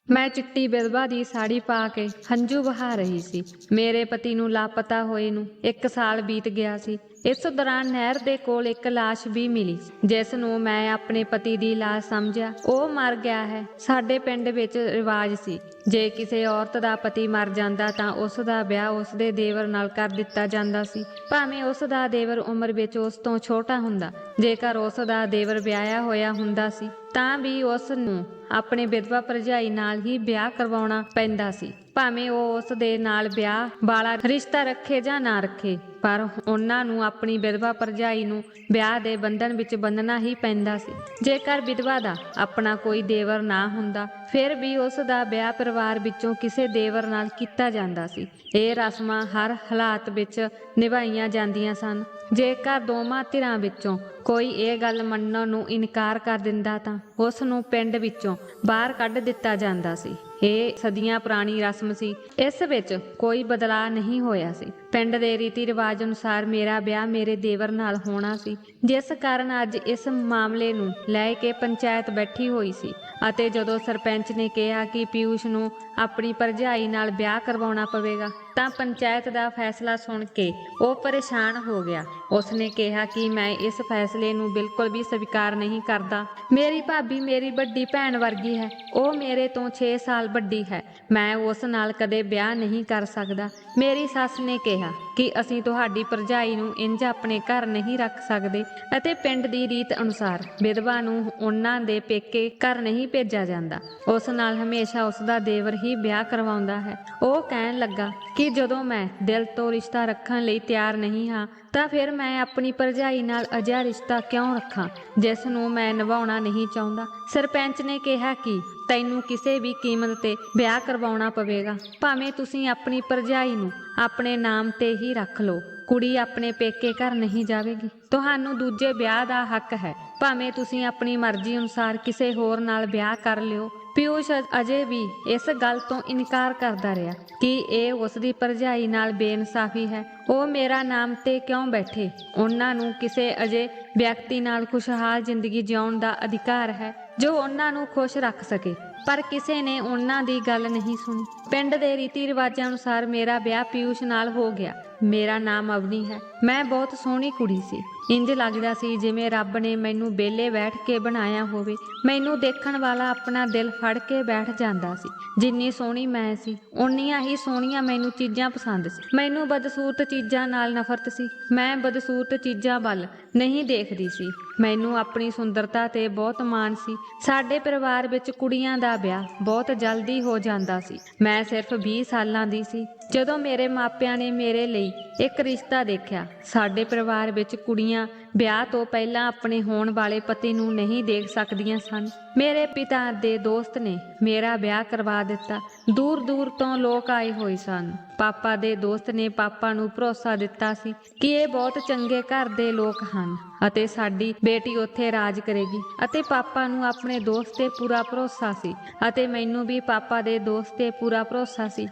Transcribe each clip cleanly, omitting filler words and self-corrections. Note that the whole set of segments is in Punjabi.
ਮੈਂ ਚਿੱਟੀ ਵਿਧਵਾ ਦੀ ਸਾੜੀ ਪਾ ਕੇ ਹੰਝੂ ਵਹਾ ਰਹੀ ਸੀ। ਮੇਰੇ ਪਤੀ ਨੂੰ ਲਾਪਤਾ ਹੋਏ ਨੂੰ 1 ਸਾਲ ਬੀਤ ਗਿਆ ਸੀ। ਇਸ ਦੌਰਾਨ ਨਹਿਰ ਦੇ ਕੋਲ ਇੱਕ ਲਾਸ਼ ਵੀ ਮਿਲੀ, ਜਿਸ ਨੂੰ ਮੈਂ ਆਪਣੇ ਪਤੀ ਦੀ ਲਾਸ਼ ਸਮਝਿਆ। ਉਹ ਮਰ ਗਿਆ ਹੈ। ਸਾਡੇ ਪਿੰਡ ਵਿੱਚ ਰਿਵਾਜ ਸੀ, ਜੇ ਕਿਸੇ ਔਰਤ ਦਾ ਪਤੀ ਮਰ ਜਾਂਦਾ ਤਾਂ ਉਸ ਦਾ ਵਿਆਹ ਉਸਦੇ ਦੇਵਰ ਨਾਲ ਕਰ ਦਿੱਤਾ ਜਾਂਦਾ ਸੀ, ਭਾਵੇਂ ਉਸ ਦਾ ਦੇਵਰ ਉਮਰ ਵਿੱਚ ਉਸ ਤੋਂ ਛੋਟਾ ਹੁੰਦਾ। ਜੇਕਰ ਉਸ ਦਾ ਦੇਵਰ ਵਿਆਹਿਆ ਹੋਇਆ ਹੁੰਦਾ ਸੀ ਤਾਂ ਵੀ ਉਸ ਨੂੰ ਆਪਣੇ ਵਿਧਵਾ ਭਰਜਾਈ ਨਾਲ ਹੀ ਵਿਆਹ ਕਰਵਾਉਣਾ ਪੈਂਦਾ ਸੀ, ਭਾਵੇਂ ਉਹ ਉਸ ਦੇ ਨਾਲ ਵਿਆਹ ਵਾਲਾ ਰਿਸ਼ਤਾ ਰੱਖੇ ਜਾਂ ਨਾ ਰੱਖੇ। ਪਰ ਉਹਨਾਂ ਨੂੰ ਆਪਣੀ ਵਿਧਵਾ ਭਰਜਾਈ ਨੂੰ ਵਿਆਹ ਦੇ ਬੰਧਨ ਵਿੱਚ ਬੰਨ੍ਹਣਾ ਹੀ ਪੈਂਦਾ ਸੀ। ਜੇਕਰ ਵਿਧਵਾ ਦਾ ਆਪਣਾ ਕੋਈ ਦੇਵਰ ਨਾ ਹੁੰਦਾ, ਫਿਰ ਵੀ ਉਸ ਦਾ ਵਿਆਹ ਪਰਿਵਾਰ ਵਿੱਚੋਂ ਕਿਸੇ ਦੇਵਰ ਨਾਲ ਕੀਤਾ ਜਾਂਦਾ ਸੀ। ਇਹ ਰਸਮਾਂ ਹਰ ਹਾਲਾਤ ਵਿੱਚ ਨਿਭਾਈਆਂ ਜਾਂਦੀਆਂ ਸਨ। ਜੇਕਰ ਦੋਵਾਂ ਧਿਰਾਂ ਵਿੱਚੋਂ ਕੋਈ ਇਹ ਗੱਲ ਮੰਨਣ ਨੂੰ ਇਨਕਾਰ ਕਰ ਦਿੰਦਾ ਤਾਂ ਉਸ ਨੂੰ ਪਿੰਡ ਵਿੱਚੋਂ ਬਾਹਰ ਕੱਢ ਦਿੱਤਾ ਜਾਂਦਾ ਸੀ। ਇਹ ਸਦੀਆਂ ਪੁਰਾਣੀ ਰਸਮ ਸੀ, ਇਸ ਵਿੱਚ ਕੋਈ ਬਦਲਾਅ ਨਹੀਂ ਹੋਇਆ ਸੀ। ਪਿੰਡ ਦੇ ਰੀਤੀ ਰਿਵਾਜ ਅਨੁਸਾਰ ਮੇਰਾ ਵਿਆਹ ਮੇਰੇ ਦੇਵਰ ਨਾਲ ਹੋਣਾ ਸੀ, ਜਿਸ ਕਾਰਨ ਅੱਜ ਇਸ ਮਾਮਲੇ ਨੂੰ ਲੈ ਕੇ ਪੰਚਾਇਤ ਬੈਠੀ ਹੋਈ ਸੀ। ਅਤੇ ਜਦੋਂ ਸਰਪੰਚ ਨੇ ਕਿਹਾ ਕਿ ਪਿਊਸ਼ ਨੂੰ ਆਪਣੀ ਭਰਜਾਈ ਨਾਲ ਵਿਆਹ ਕਰਵਾਉਣਾ ਪਵੇਗਾ, ਤਾਂ ਪੰਚਾਇਤ ਦਾ ਫੈਸਲਾ ਸੁਣ ਕੇ ਉਹ ਪਰੇਸ਼ਾਨ ਹੋ ਗਿਆ। ਉਸਨੇ ਕਿਹਾ ਕਿ ਮੈਂ ਇਸ ਫੈਸਲੇ ਨੂੰ ਬਿਲਕੁਲ ਵੀ ਸਵੀਕਾਰ ਨਹੀਂ ਕਰਦਾ। ਮੇਰੀ ਭਾਬੀ ਮੇਰੀ ਵੱਡੀ ਭੈਣ ਵਰਗੀ ਹੈ, ਉਹ ਮੇਰੇ ਤੋਂ 6 ਸਾਲ ਵੱਡੀ ਹੈ। ਮੈਂ ਉਸ ਨਾਲ ਕਦੇ ਵਿਆਹ ਨਹੀਂ ਕਰ ਸਕਦਾ। ਮੇਰੀ ਸੱਸ ਨੇ ਕਿਹਾ ਕਿ ਅਸੀਂ ਤੁਹਾਡੀ ਭਰਜਾਈ ਨੂੰ ਇੰਜ ਆਪਣੇ ਘਰ ਨਹੀਂ ਰੱਖ ਸਕਦੇ ਅਤੇ ਪਿੰਡ ਦੀ ਰੀਤ ਅਨੁਸਾਰ ਵਿਧਵਾ ਨੂੰ ਉਹਨਾਂ ਦੇ ਪੇਕੇ ਘਰ ਨਹੀਂ ਭੇਜਿਆ ਜਾਂਦਾ। ਉਸ ਨਾਲ ਹਮੇਸ਼ਾ ਉਸ ਦਾ ਦੇਵਰ ਹੀ ਵਿਆਹ ਕਰਵਾਉਂਦਾ ਹੈ। ਉਹ ਕਹਿਣ ਲੱਗਾ ਕਿ ਜਦੋਂ ਮੈਂ ਦਿਲ ਤੋਂ ਰਿਸ਼ਤਾ ਰੱਖਣ ਲਈ ਤਿਆਰ ਨਹੀਂ ਹਾਂ, ਤਾਂ ਫਿਰ ਮੈਂ ਆਪਣੀ ਭਰਜਾਈ ਨਾਲ ਅਜਿਹਾ ਰਿਸ਼ਤਾ ਕਿਉਂ ਰੱਖਾਂ ਜਿਸ ਨੂੰ ਮੈਂ ਨਿਭਾਉਣਾ ਨਹੀਂ ਚਾਹੁੰਦਾ। ਸਰਪੰਚ ਨੇ ਕਿਹਾ ਕਿ ਤੈਨੂੰ ਕਿਸੇ ਵੀ ਕੀਮਤ ਤੇ ਵਿਆਹ ਕਰਵਾਉਣਾ ਪਵੇਗਾ, ਭਾਵੇਂ ਤੁਸੀਂ ਆਪਣੀ ਭਰਜਾਈ ਨੂੰ ਆਪਣੇ ਨਾਮ ਤੇ ਹੀ ਰੱਖ ਲਓ। ਕੁੜੀ ਆਪਣੇ ਪੇਕੇ ਘਰ ਨਹੀਂ ਜਾਵੇਗੀ। ਤੁਹਾਨੂੰ ਦੂਜੇ ਵਿਆਹ ਦਾ ਹੱਕ ਹੈ, ਭਾਵੇਂ ਤੁਸੀਂ ਆਪਣੀ ਮਰਜ਼ੀ ਅਨੁਸਾਰ ਕਿਸੇ ਹੋਰ ਨਾਲ ਵਿਆਹ ਕਰ ਲਿਓ। ਪਿਊਸ਼ ਅਜੇ ਵੀ ਇਸ ਗੱਲ ਤੋਂ ਇਨਕਾਰ ਕਰਦਾ ਰਿਹਾ ਕਿ ਇਹ ਉਸਦੀ ਭਰਜਾਈ ਨਾਲ ਬੇਇਨਸਾਫੀ ਹੈ। ਉਹ ਮੇਰਾ ਨਾਮ ਤੇ ਕਿਉਂ ਬੈਠੇ? ਉਹਨਾਂ ਨੂੰ ਕਿਸੇ ਅਜੇ ਵਿਅਕਤੀ ਨਾਲ ਖੁਸ਼ਹਾਲ ਜ਼ਿੰਦਗੀ ਜਿਉਣ ਦਾ ਅਧਿਕਾਰ ਹੈ ਜੋ ਉਹਨਾਂ ਨੂੰ ਖੁਸ਼ ਰੱਖ ਸਕੇ। ਪਰ ਕਿਸੇ ਨੇ ਉਹਨਾਂ ਦੀ ਗੱਲ ਨਹੀਂ ਸੁਣੀ। ਪਿੰਡ ਦੇ ਰੀਤੀ ਰਿਵਾਜਾਂ ਅਨੁਸਾਰ ਮੇਰਾ ਵਿਆਹ ਪਿਊਸ਼ ਨਾਲ ਹੋ ਗਿਆ। ਮੇਰਾ ਨਾਮ ਅਵਨੀ ਹੈ। ਮੈਂ ਬਹੁਤ ਸੋਹਣੀ ਕੁੜੀ ਸੀ। ਇੰਜ ਲੱਗਦਾ ਸੀ ਜਿਵੇਂ ਰੱਬ ਨੇ ਮੈਨੂੰ ਵਿਹਲੇ ਬੈਠ ਕੇ ਬਣਾਇਆ ਹੋਵੇ। ਮੈਨੂੰ ਦੇਖਣ ਵਾਲਾ ਆਪਣਾ ਦਿਲ ਫੜ ਕੇ ਬੈਠ ਜਾਂਦਾ ਸੀ। ਜਿੰਨੀ ਸੋਹਣੀ ਮੈਂ ਸੀ, ਓਨੀਆਂ ਹੀ ਸੋਹਣੀਆਂ ਮੈਨੂੰ ਚੀਜ਼ਾਂ ਪਸੰਦ ਸੀ। ਮੈਨੂੰ ਬਦਸੂਰਤ ਚੀਜ਼ਾਂ ਨਾਲ ਨਫ਼ਰਤ ਸੀ। ਮੈਂ ਬਦਸੂਰਤ ਚੀਜ਼ਾਂ ਵੱਲ ਨਹੀਂ ਦੇਖਦੀ ਸੀ। ਮੈਨੂੰ ਆਪਣੀ ਸੁੰਦਰਤਾ ਤੇ ਬਹੁਤ ਮਾਣ ਸੀ। ਸਾਡੇ ਪਰਿਵਾਰ ਵਿੱਚ ਕੁੜੀਆਂ ਦਾ ਵਿਆਹ ਬਹੁਤ ਜਲਦੀ ਹੋ ਜਾਂਦਾ ਸੀ। ਮੈਂ ਸਿਰਫ 20 ਸਾਲਾਂ ਦੀ ਸੀ ਜਦੋਂ ਮੇਰੇ ਮਾਪਿਆਂ ਨੇ ਮੇਰੇ ਲਈ ਇੱਕ ਰਿਸ਼ਤਾ ਦੇਖਿਆ। ਸਾਡੇ ਪਰਿਵਾਰ ਵਿੱਚ ਕੁੜੀਆਂ ਵਿਆਹ ਤੋਂ ਪਹਿਲਾਂ ਆਪਣੇ ਹੋਣ ਵਾਲੇ ਪਤੀ ਨੂੰ ਨਹੀਂ ਦੇਖ ਸਕਦੀਆਂ ਸਨ। ਮੇਰੇ ਪਿਤਾ ਦੇ ਦੋਸਤ ਨੇ ਮੇਰਾ ਵਿਆਹ ਕਰਵਾ ਦਿੱਤਾ। ਦੂਰ ਦੂਰ ਤੋਂ ਲੋਕ ਆਏ ਹੋਏ ਸਨ। ਪਾਪਾ ਦੇ ਦੋਸਤ ਨੇ ਪਾਪਾ ਨੂੰ ਭਰੋਸਾ ਦਿੱਤਾ ਸੀ ਕਿ ਇਹ ਬਹੁਤ ਚੰਗੇ ਘਰ ਦੇ ਲੋਕ ਹਨ ਅਤੇ ਸਾਡੀ ਬੇਟੀ ਉੱਥੇ ਰਾਜ ਕਰੇਗੀ। ਅਤੇ ਪਾਪਾ ਨੂੰ ਆਪਣੇ ਦੋਸਤ ਤੇ ਪੂਰਾ ਭਰੋਸਾ ਸੀ ਅਤੇ ਮੈਨੂੰ ਵੀ ਪਾਪਾ ਦੇ ਦੋਸਤ ਤੇ ਪੂਰਾ ਭਰੋਸਾ ਸੀ।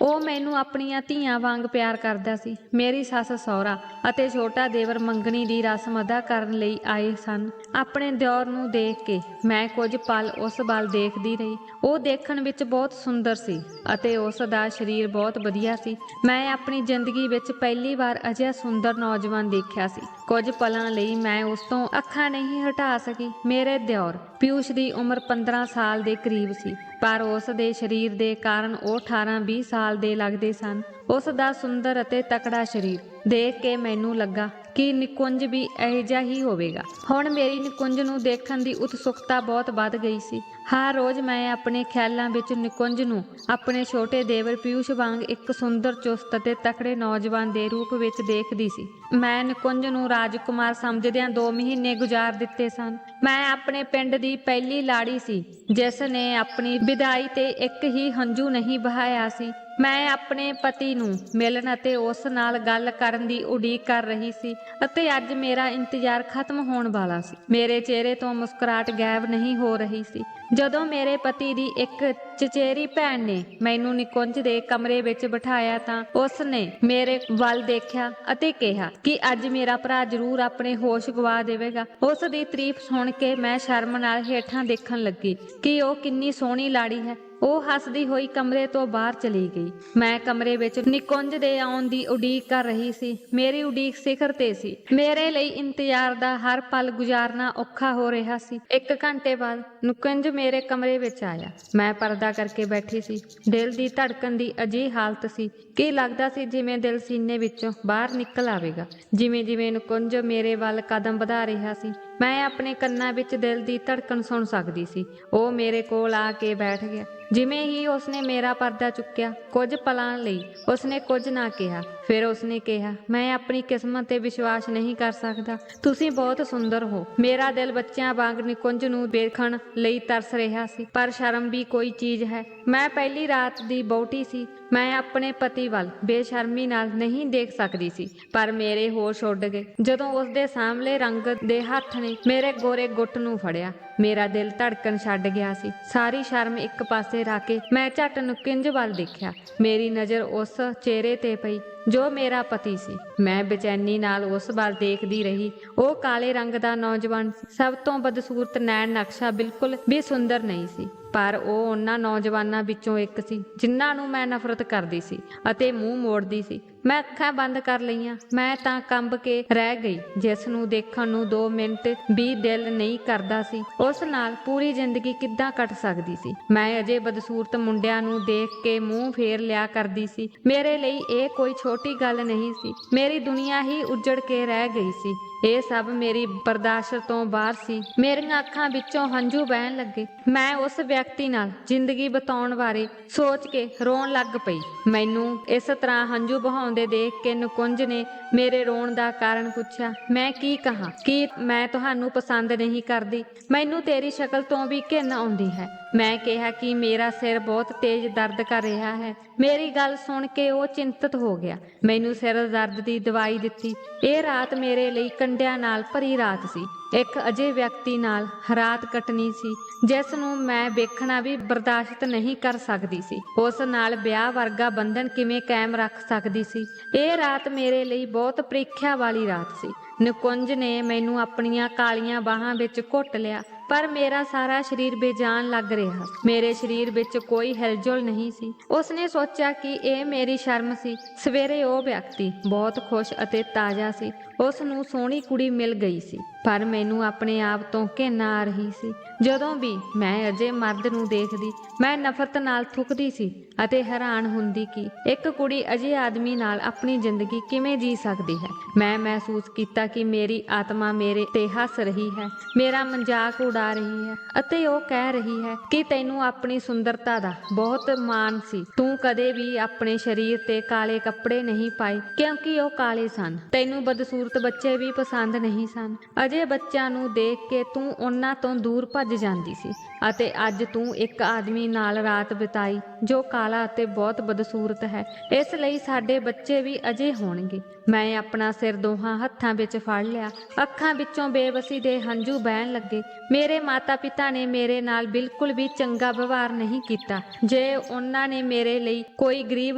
ਉਹ ਮੈਨੂੰ ਆਪਣੀਆਂ ਧੀਆਂ ਵਾਂਗ ਪਿਆਰ ਕਰਦਾ ਸੀ। ਮੇਰੀ ਸੱਸ ਸਹੁਰਾ ਅਤੇ ਛੋਟਾ ਦੇਵਰ ਮੰਗਣੀ ਦੀ ਰਸਮ ਅਦਾ ਕਰਨ ਲਈ ਆਏ ਸਨ। ਆਪਣੇ ਦਿਓਰ ਨੂੰ ਦੇਖ ਕੇ ਮੈਂ ਕੁਝ ਪਲ ਉਸ ਵੱਲ ਦੇਖਦੀ ਰਹੀ। ਉਹ ਦੇਖਣ ਵਿੱਚ ਬਹੁਤ ਸੁੰਦਰ ਸੀ ਅਤੇ ਉਸ ਦਾ ਸਰੀਰ ਬਹੁਤ ਵਧੀਆ ਸੀ। ਮੈਂ ਆਪਣੀ ਜ਼ਿੰਦਗੀ ਵਿੱਚ ਪਹਿਲੀ ਵਾਰ ਅਜਿਹਾ ਸੁੰਦਰ ਨੌਜਵਾਨ ਦੇਖਿਆ ਸੀ। ਕੁਝ ਪਲਾਂ ਲਈ ਮੈਂ ਉਸ ਤੋਂ ਅੱਖਾਂ ਨਹੀਂ ਹਟਾ ਸਕੀ। ਮੇਰੇ ਦਿਓਰ ਪਿਊਸ਼ ਦੀ ਉਮਰ 15 ਸਾਲ ਦੇ ਕਰੀਬ ਸੀ, ਪਰ ਉਸ ਦੇ ਸਰੀਰ ਦੇ ਕਾਰਨ ਉਹ 18-20 ਸਾਲ ਦੇ ਲੱਗਦੇ ਸਨ। ਉਸ ਦਾ ਸੁੰਦਰ ਅਤੇ ਤਕੜਾ ਸਰੀਰ ਦੇਖ ਕੇ ਮੈਨੂੰ ਲੱਗਾ ਕਿ ਨਿਕੁੰਜ ਵੀ ਇਹੋ ਜਿਹਾ ਹੀ ਹੋਵੇਗਾ। ਹੁਣ ਮੇਰੀ ਨਿਕੁੰਜ ਨੂੰ ਦੇਖਣ ਦੀ ਉਤਸੁਕਤਾ ਬਹੁਤ ਵੱਧ ਗਈ ਸੀ। ਹਰ ਰੋਜ਼ ਮੈਂ ਆਪਣੇ ਖਿਆਲਾਂ ਵਿੱਚ ਨਿਕੁੰਜ ਨੂੰ ਆਪਣੇ ਛੋਟੇ ਦੇਵਰ ਪਿਊਸ਼ ਵਾਂਗ ਇੱਕ ਸੁੰਦਰ, ਚੁਸਤ ਅਤੇ ਤਕੜੇ ਨੌਜਵਾਨ ਦੇ ਰੂਪ ਵਿੱਚ ਦੇਖਦੀ ਸੀ। ਮੈਂ ਨਿਕੁੰਜ ਨੂੰ ਰਾਜਕੁਮਾਰ ਸਮਝਦਿਆਂ 2 ਮਹੀਨੇ ਗੁਜ਼ਾਰ ਦਿੱਤੇ ਸਨ। ਮੈਂ ਆਪਣੇ ਪਿੰਡ ਦੀ ਪਹਿਲੀ ਲਾੜੀ ਸੀ ਜਿਸ ਨੇ ਆਪਣੀ ਵਿਦਾਈ ਤੇ ਇੱਕ ਹੀ ਹੰਝੂ ਨਹੀਂ ਵਹਾਇਆ ਸੀ। ਮੈਂ ਆਪਣੇ ਪਤੀ ਨੂੰ ਮਿਲਣ ਅਤੇ ਉਸ ਨਾਲ ਗੱਲ ਕਰਨ ਦੀ ਉਡੀਕ ਕਰ ਰਹੀ ਸੀ ਅਤੇ ਅੱਜ ਮੇਰਾ ਇੰਤਜ਼ਾਰ ਖਤਮ ਹੋਣ ਵਾਲਾ ਸੀ। ਮੇਰੇ ਚਿਹਰੇ ਤੋਂ ਮੁਸਕਰਾਹਟ ਗਾਇਬ ਨਹੀਂ ਹੋ ਰਹੀ ਸੀ ਜਦੋਂ ਮੇਰੇ ਪਤੀ ਦੀ ਇੱਕ ਚਚੇਰੀ ਭੈਣ ਨੇ ਮੈਨੂੰ ਨਿਕੁੰਜ ਦੇ ਕਮਰੇ ਵਿੱਚ ਬਿਠਾਇਆ ਤਾਂ ਉਸ ਨੇ ਮੇਰੇ ਵੱਲ ਦੇਖਿਆ ਅਤੇ ਕਿਹਾ ਕਿ ਅੱਜ ਮੇਰਾ ਭਰਾ ਜ਼ਰੂਰ ਆਪਣੇ ਹੋਸ਼ ਗਵਾ ਦੇਵੇਗਾ। ਉਸ ਦੀ ਤਾਰੀਫ ਸੁਣ ਕੇ ਮੈਂ ਸ਼ਰਮ ਨਾਲ ਹੇਠਾਂ ਦੇਖਣ ਲੱਗੀ ਕਿ ਉਹ ਕਿੰਨੀ ਸੋਹਣੀ ਲਾੜੀ ਹੈ। ਉਹ ਹੱਸਦੀ ਹੋਈ ਕਮਰੇ ਤੋਂ ਬਾਹਰ ਚਲੀ ਗਈ। ਮੈਂ ਕਮਰੇ ਵਿੱਚ ਨਿਕੁੰਜ ਦੇ ਆਉਣ ਦੀ ਉਡੀਕ ਕਰ ਰਹੀ ਸੀ। ਮੇਰੀ ਉਡੀਕ ਸਿਖਰ ਤੇ ਸੀ। ਮੇਰੇ ਲਈ ਇੰਤਜ਼ਾਰ ਦਾ ਹਰ ਪਲ ਗੁਜ਼ਾਰਨਾ ਔਖਾ ਹੋ ਰਿਹਾ ਸੀ। 1 ਘੰਟੇ ਬਾਅਦ ਨਿਕੁੰਜ ਮੇਰੇ ਕਮਰੇ ਵਿੱਚ ਆਇਆ। ਮੈਂ ਪਰਦਾ ਕਰਕੇ ਬੈਠੀ ਸੀ। ਦਿਲ ਦੀ ਧੜਕਣ ਦੀ ਅਜਿਹੀ ਹਾਲਤ ਸੀ ਕਿ ਲੱਗਦਾ ਸੀ ਜਿਵੇਂ ਦਿਲ ਸੀਨੇ ਵਿੱਚੋਂ ਬਾਹਰ ਨਿਕਲ ਆਵੇਗਾ। ਜਿਵੇਂ ਜਿਵੇਂ ਨਿਕੁੰਜ ਮੇਰੇ ਵੱਲ ਕਦਮ ਵਧਾ ਰਿਹਾ ਸੀ, ਮੈਂ ਆਪਣੇ ਕੰਨਾਂ ਵਿੱਚ ਦਿਲ ਦੀ ਧੜਕਣ ਸੁਣ ਸਕਦੀ ਸੀ। ਉਹ ਮੇਰੇ ਕੋਲ ਆ ਕੇ ਬੈਠ ਗਿਆ। ਜਿਵੇਂ ਹੀ ਉਸਨੇ ਮੇਰਾ ਪਰਦਾ ਚੁੱਕਿਆ, ਕੁਝ ਪਲਾਂ ਲਈ ਉਸਨੇ ਕੁਝ ਨਾ ਕਿਹਾ। ਫਿਰ ਉਸਨੇ ਕਿਹਾ, ਮੈਂ ਆਪਣੀ ਕਿਸਮਤ ਤੇ ਵਿਸ਼ਵਾਸ ਨਹੀਂ ਕਰ ਸਕਦਾ। ਤੁਸੀਂ ਬਹੁਤ ਸੁੰਦਰ ਹੋ। ਮੇਰਾ ਦਿਲ ਬੱਚਿਆਂ ਵਾਂਗ ਨਿਕੁੰਜ ਨੂੰ ਵੇਖਣ ਲਈ ਤਰਸ ਰਿਹਾ ਸੀ। ਪਰ ਸ਼ਰਮ ਵੀ ਕੋਈ ਚੀਜ਼ ਹੈ। ਮੈਂ ਪਹਿਲੀ ਰਾਤ ਦੀ ਵਹੁਟੀ ਸੀ। ਮੈਂ ਆਪਣੇ ਪਤੀ ਵੱਲ ਬੇਸ਼ਰਮੀ ਨਾਲ ਨਹੀਂ ਦੇਖ ਸਕਦੀ ਸੀ। ਪਰ ਮੇਰੇ ਹੋਸ਼ ਉੱਡ ਗਏ ਜਦੋਂ ਉਸਦੇ ਸਾਹਮਣੇ ਰੰਗ ਦੇ ਹੱਥ ਨੇ ਮੇਰੇ ਗੋਰੇ ਗੁੱਟ ਨੂੰ ਫੜਿਆ। ਮੇਰਾ ਦਿਲ ਧੜਕਣ ਛੱਡ ਗਿਆ ਸੀ। ਸਾਰੀ ਸ਼ਰਮ ਇੱਕ ਪਾਸੇ ਰੱਖ ਕੇ ਮੈਂ ਝੱਟ ਨਿਕੁੰਜ ਵੱਲ ਦੇਖਿਆ। ਮੇਰੀ ਨਜ਼ਰ ਉਸ ਚਿਹਰੇ ਤੇ ਪਈ ਜੋ ਮੇਰਾ ਪਤੀ ਸੀ। ਮੈਂ ਬੇਚੈਨੀ ਨਾਲ ਉਸ ਵੱਲ ਦੇਖਦੀ ਰਹੀ। ਉਹ ਕਾਲੇ ਰੰਗ ਦਾ ਨੌਜਵਾਨ ਸੀ। ਸਭ ਤੋਂ ਬਦਸੂਰਤ ਨੈਣ ਨਕਸ਼ਾ ਬਿਲਕੁਲ ਵੀ ਸੁੰਦਰ ਨਹੀਂ ਸੀ, ਪਰ ਉਹ ਉਹਨਾਂ ਨੌਜਵਾਨਾਂ ਵਿੱਚੋਂ ਇੱਕ ਸੀ ਜਿਨ੍ਹਾਂ ਨੂੰ ਮੈਂ ਨਫ਼ਰਤ ਕਰਦੀ ਸੀ ਅਤੇ ਮੂੰਹ ਮੋੜਦੀ ਸੀ। ਮੈਂ ਅੱਖਾਂ ਬੰਦ ਕਰ ਲਈਆਂ। ਮੈਂ ਤਾਂ ਕੰਬ ਕੇ ਰਹਿ ਗਈ। ਜਿਸ ਨੂੰ ਦੇਖਣ ਨੂੰ 2 ਮਿੰਟ ਵੀ ਦਿਲ ਨਹੀਂ ਕਰਦਾ ਸੀ, ਉਸ ਨਾਲ ਪੂਰੀ ਜ਼ਿੰਦਗੀ ਕਿੱਦਾਂ ਕੱਟ ਸਕਦੀ ਸੀ। ਮੈਂ ਅਜੇ ਬਦਸੂਰਤ ਮੁੰਡਿਆਂ ਨੂੰ ਦੇਖ ਕੇ ਮੂੰਹ ਫੇਰ ਲਿਆ ਕਰਦੀ ਸੀ। ਮੇਰੇ ਲਈ ਇਹ ਕੋਈ ਛੋਟੀ ਗੱਲ ਨਹੀਂ ਸੀ। ਮੇਰੀ ਦੁਨੀਆ ਹੀ ਉੱਜੜ ਕੇ ਰਹਿ ਗਈ ਸੀ। ਇਹ ਸਭ ਮੇਰੀ ਬਰਦਾਸ਼ਤ ਤੋਂ ਬਾਹਰ ਸੀ। ਮੇਰੀਆਂ ਅੱਖਾਂ ਵਿੱਚੋਂ ਹੰਝੂ ਵਹਿਣ ਲੱਗੇ। ਮੈਂ ਉਸ ਵਿਅਕਤੀ ਨਾਲ ਜ਼ਿੰਦਗੀ ਬਿਤਾਉਣ ਬਾਰੇ ਸੋਚ ਕੇ ਰੋਣ ਲੱਗ ਪਈ। ਮੈਨੂੰ ਇਸ ਤਰ੍ਹਾਂ ਹੰਝੂ ਬਹਾਉਂਦੇ ਦੇਖ ਕੇ ਨਿਕੁੰਜ ਨੇ ਮੇਰੇ ਰੋਣ ਦਾ ਕਾਰਨ ਪੁੱਛਿਆ। ਮੈਂ ਕੀ ਕਹਾਂ? ਕੀ ਮੈਂ ਤੁਹਾਨੂੰ ਪਸੰਦ ਨਹੀਂ ਕਰਦੀ? ਮੈਨੂੰ ਤੇਰੀ ਸ਼ਕਲ ਤੋਂ ਵੀ ਘਿਣ ਆਉਂਦੀ ਹੈ। ਮੈਂ ਕਿਹਾ ਕਿ ਮੇਰਾ ਸਿਰ ਬਹੁਤ ਤੇਜ਼ ਦਰਦ ਕਰ ਰਿਹਾ ਹੈ। ਮੇਰੀ ਗੱਲ ਸੁਣ ਕੇ ਉਹ ਚਿੰਤਤ ਹੋ ਗਿਆ। ਮੈਨੂੰ ਸਿਰ ਦਰਦ ਦੀ ਦਵਾਈ ਦਿੱਤੀ। ਇਹ ਰਾਤ ਮੇਰੇ ਲਈ ਕੰਡਿਆਂ ਨਾਲ ਭਰੀ ਰਾਤ ਸੀ। ਇੱਕ ਅਜਿਹੇ ਵਿਅਕਤੀ ਨਾਲ ਰਾਤ ਕੱਟਣੀ ਸੀ ਜਿਸ ਨੂੰ ਮੈਂ ਵੇਖਣਾ ਵੀ ਬਰਦਾਸ਼ਤ ਨਹੀਂ ਕਰ ਸਕਦੀ ਸੀ। ਉਸ ਨਾਲ ਵਿਆਹ ਵਰਗਾ ਬੰਧਨ ਕਿਵੇਂ ਕਾਇਮ ਰੱਖ ਸਕਦੀ ਸੀ? ਇਹ ਰਾਤ ਮੇਰੇ ਲਈ ਬਹੁਤ ਪ੍ਰੀਖਿਆ ਵਾਲੀ ਰਾਤ ਸੀ। ਨਿਕੁੰਜ ਨੇ ਮੈਨੂੰ ਆਪਣੀਆਂ ਕਾਲੀਆਂ ਬਾਹਾਂ ਵਿੱਚ ਘੁੱਟ ਲਿਆ, ਪਰ ਮੇਰਾ ਸਾਰਾ ਸਰੀਰ ਬੇਜਾਨ ਲੱਗ ਰਿਹਾ ਸੀ। ਮੇਰੇ ਸਰੀਰ ਵਿੱਚ ਕੋਈ ਹਿਲਜੁਲ ਨਹੀਂ ਸੀ। ਉਸਨੇ ਸੋਚਿਆ ਕਿ ਇਹ ਮੇਰੀ ਸ਼ਰਮ ਸੀ। ਸਵੇਰੇ ਉਹ ਵਿਅਕਤੀ ਬਹੁਤ ਖੁਸ਼ ਅਤੇ ਤਾਜ਼ਾ ਸੀ। ਉਸ ਨੂੰ ਸੋਹਣੀ ਕੁੜੀ ਮਿਲ ਗਈ ਸੀ, ਪਰ ਮੈਨੂੰ ਆਪਣੇ ਆਪ ਤੋਂ ਘਿਣ ਆ ਰਹੀ ਸੀ। ਜਦੋਂ ਵੀ ਮੈਂ ਅਜੇ ਮਰਦ ਨੂੰ ਦੇਖਦੀ, ਮੈਂ ਨਫ਼ਰਤ ਨਾਲ ਥੁੱਕਦੀ ਸੀ ਅਤੇ ਹੈਰਾਨ ਹੁੰਦੀ ਕਿ ਇੱਕ ਕੁੜੀ ਅਜੇ ਆਦਮੀ ਨਾਲ ਆਪਣੀ ਜ਼ਿੰਦਗੀ ਕਿਵੇਂ ਜੀ ਸਕਦੀ ਹੈ। ਮੈਂ ਮਹਿਸੂਸ ਕੀਤਾ ਕਿ ਮੇਰੀ ਆਤਮਾ ਮੇਰੇ ਤੇ ਹੱਸ ਰਹੀ ਹੈ, ਮੇਰਾ ਮਜ਼ਾਕ ਉਡਾ ਰਹੀ ਹੈ ਅਤੇ ਉਹ ਕਹਿ ਰਹੀ ਹੈ ਕਿ ਤੈਨੂੰ ਆਪਣੀ ਸੁੰਦਰਤਾ ਦਾ ਬਹੁਤ ਮਾਣ ਸੀ। ਤੂੰ ਕਦੇ ਵੀ ਆਪਣੇ ਸਰੀਰ ਤੇ ਕਾਲੇ ਕੱਪੜੇ ਨਹੀਂ ਪਾਏ ਕਿਉਂਕਿ ਉਹ ਕਾਲੇ ਸਨ। ਤੈਨੂੰ ਬਦਸੂਰਤ ਬੱਚੇ ਵੀ ਪਸੰਦ ਨਹੀਂ ਸਨ। ਅਜੇ ਬੱਚਿਆਂ ਨੂੰ ਦੇਖ ਕੇ ਤੂੰ ਉਹਨਾਂ ਤੋਂ ਦੂਰ ਭੱਜ ਜਾਂਦੀ ਸੀ ਅਤੇ ਅੱਜ ਤੂੰ ਇੱਕ ਆਦਮੀ ਨਾਲ ਰਾਤ ਬਿਤਾਈ ਜੋ ਕਾਲਾ ਅਤੇ ਬਹੁਤ ਬਦਸੂਰਤ ਹੈ। ਇਸ ਲਈ ਸਾਡੇ ਬੱਚੇ ਵੀ ਅਜੇ ਹੋਣਗੇ। ਮੈਂ ਆਪਣਾ ਸਿਰ ਦੋਹਾਂ ਹੱਥਾਂ ਵਿੱਚ ਫੜ ਲਿਆ। ਅੱਖਾਂ ਵਿੱਚੋਂ ਬੇਬਸੀ ਦੇ ਹੰਝੂ ਵਹਿਣ ਲੱਗੇ। ਮੇਰੇ ਮਾਤਾ ਪਿਤਾ ਨੇ ਮੇਰੇ ਨਾਲ ਬਿਲਕੁਲ ਵੀ ਚੰਗਾ ਵਿਵਹਾਰ ਨਹੀਂ ਕੀਤਾ। ਜੇ ਉਹਨਾਂ ਨੇ ਮੇਰੇ ਲਈ ਕੋਈ ਗਰੀਬ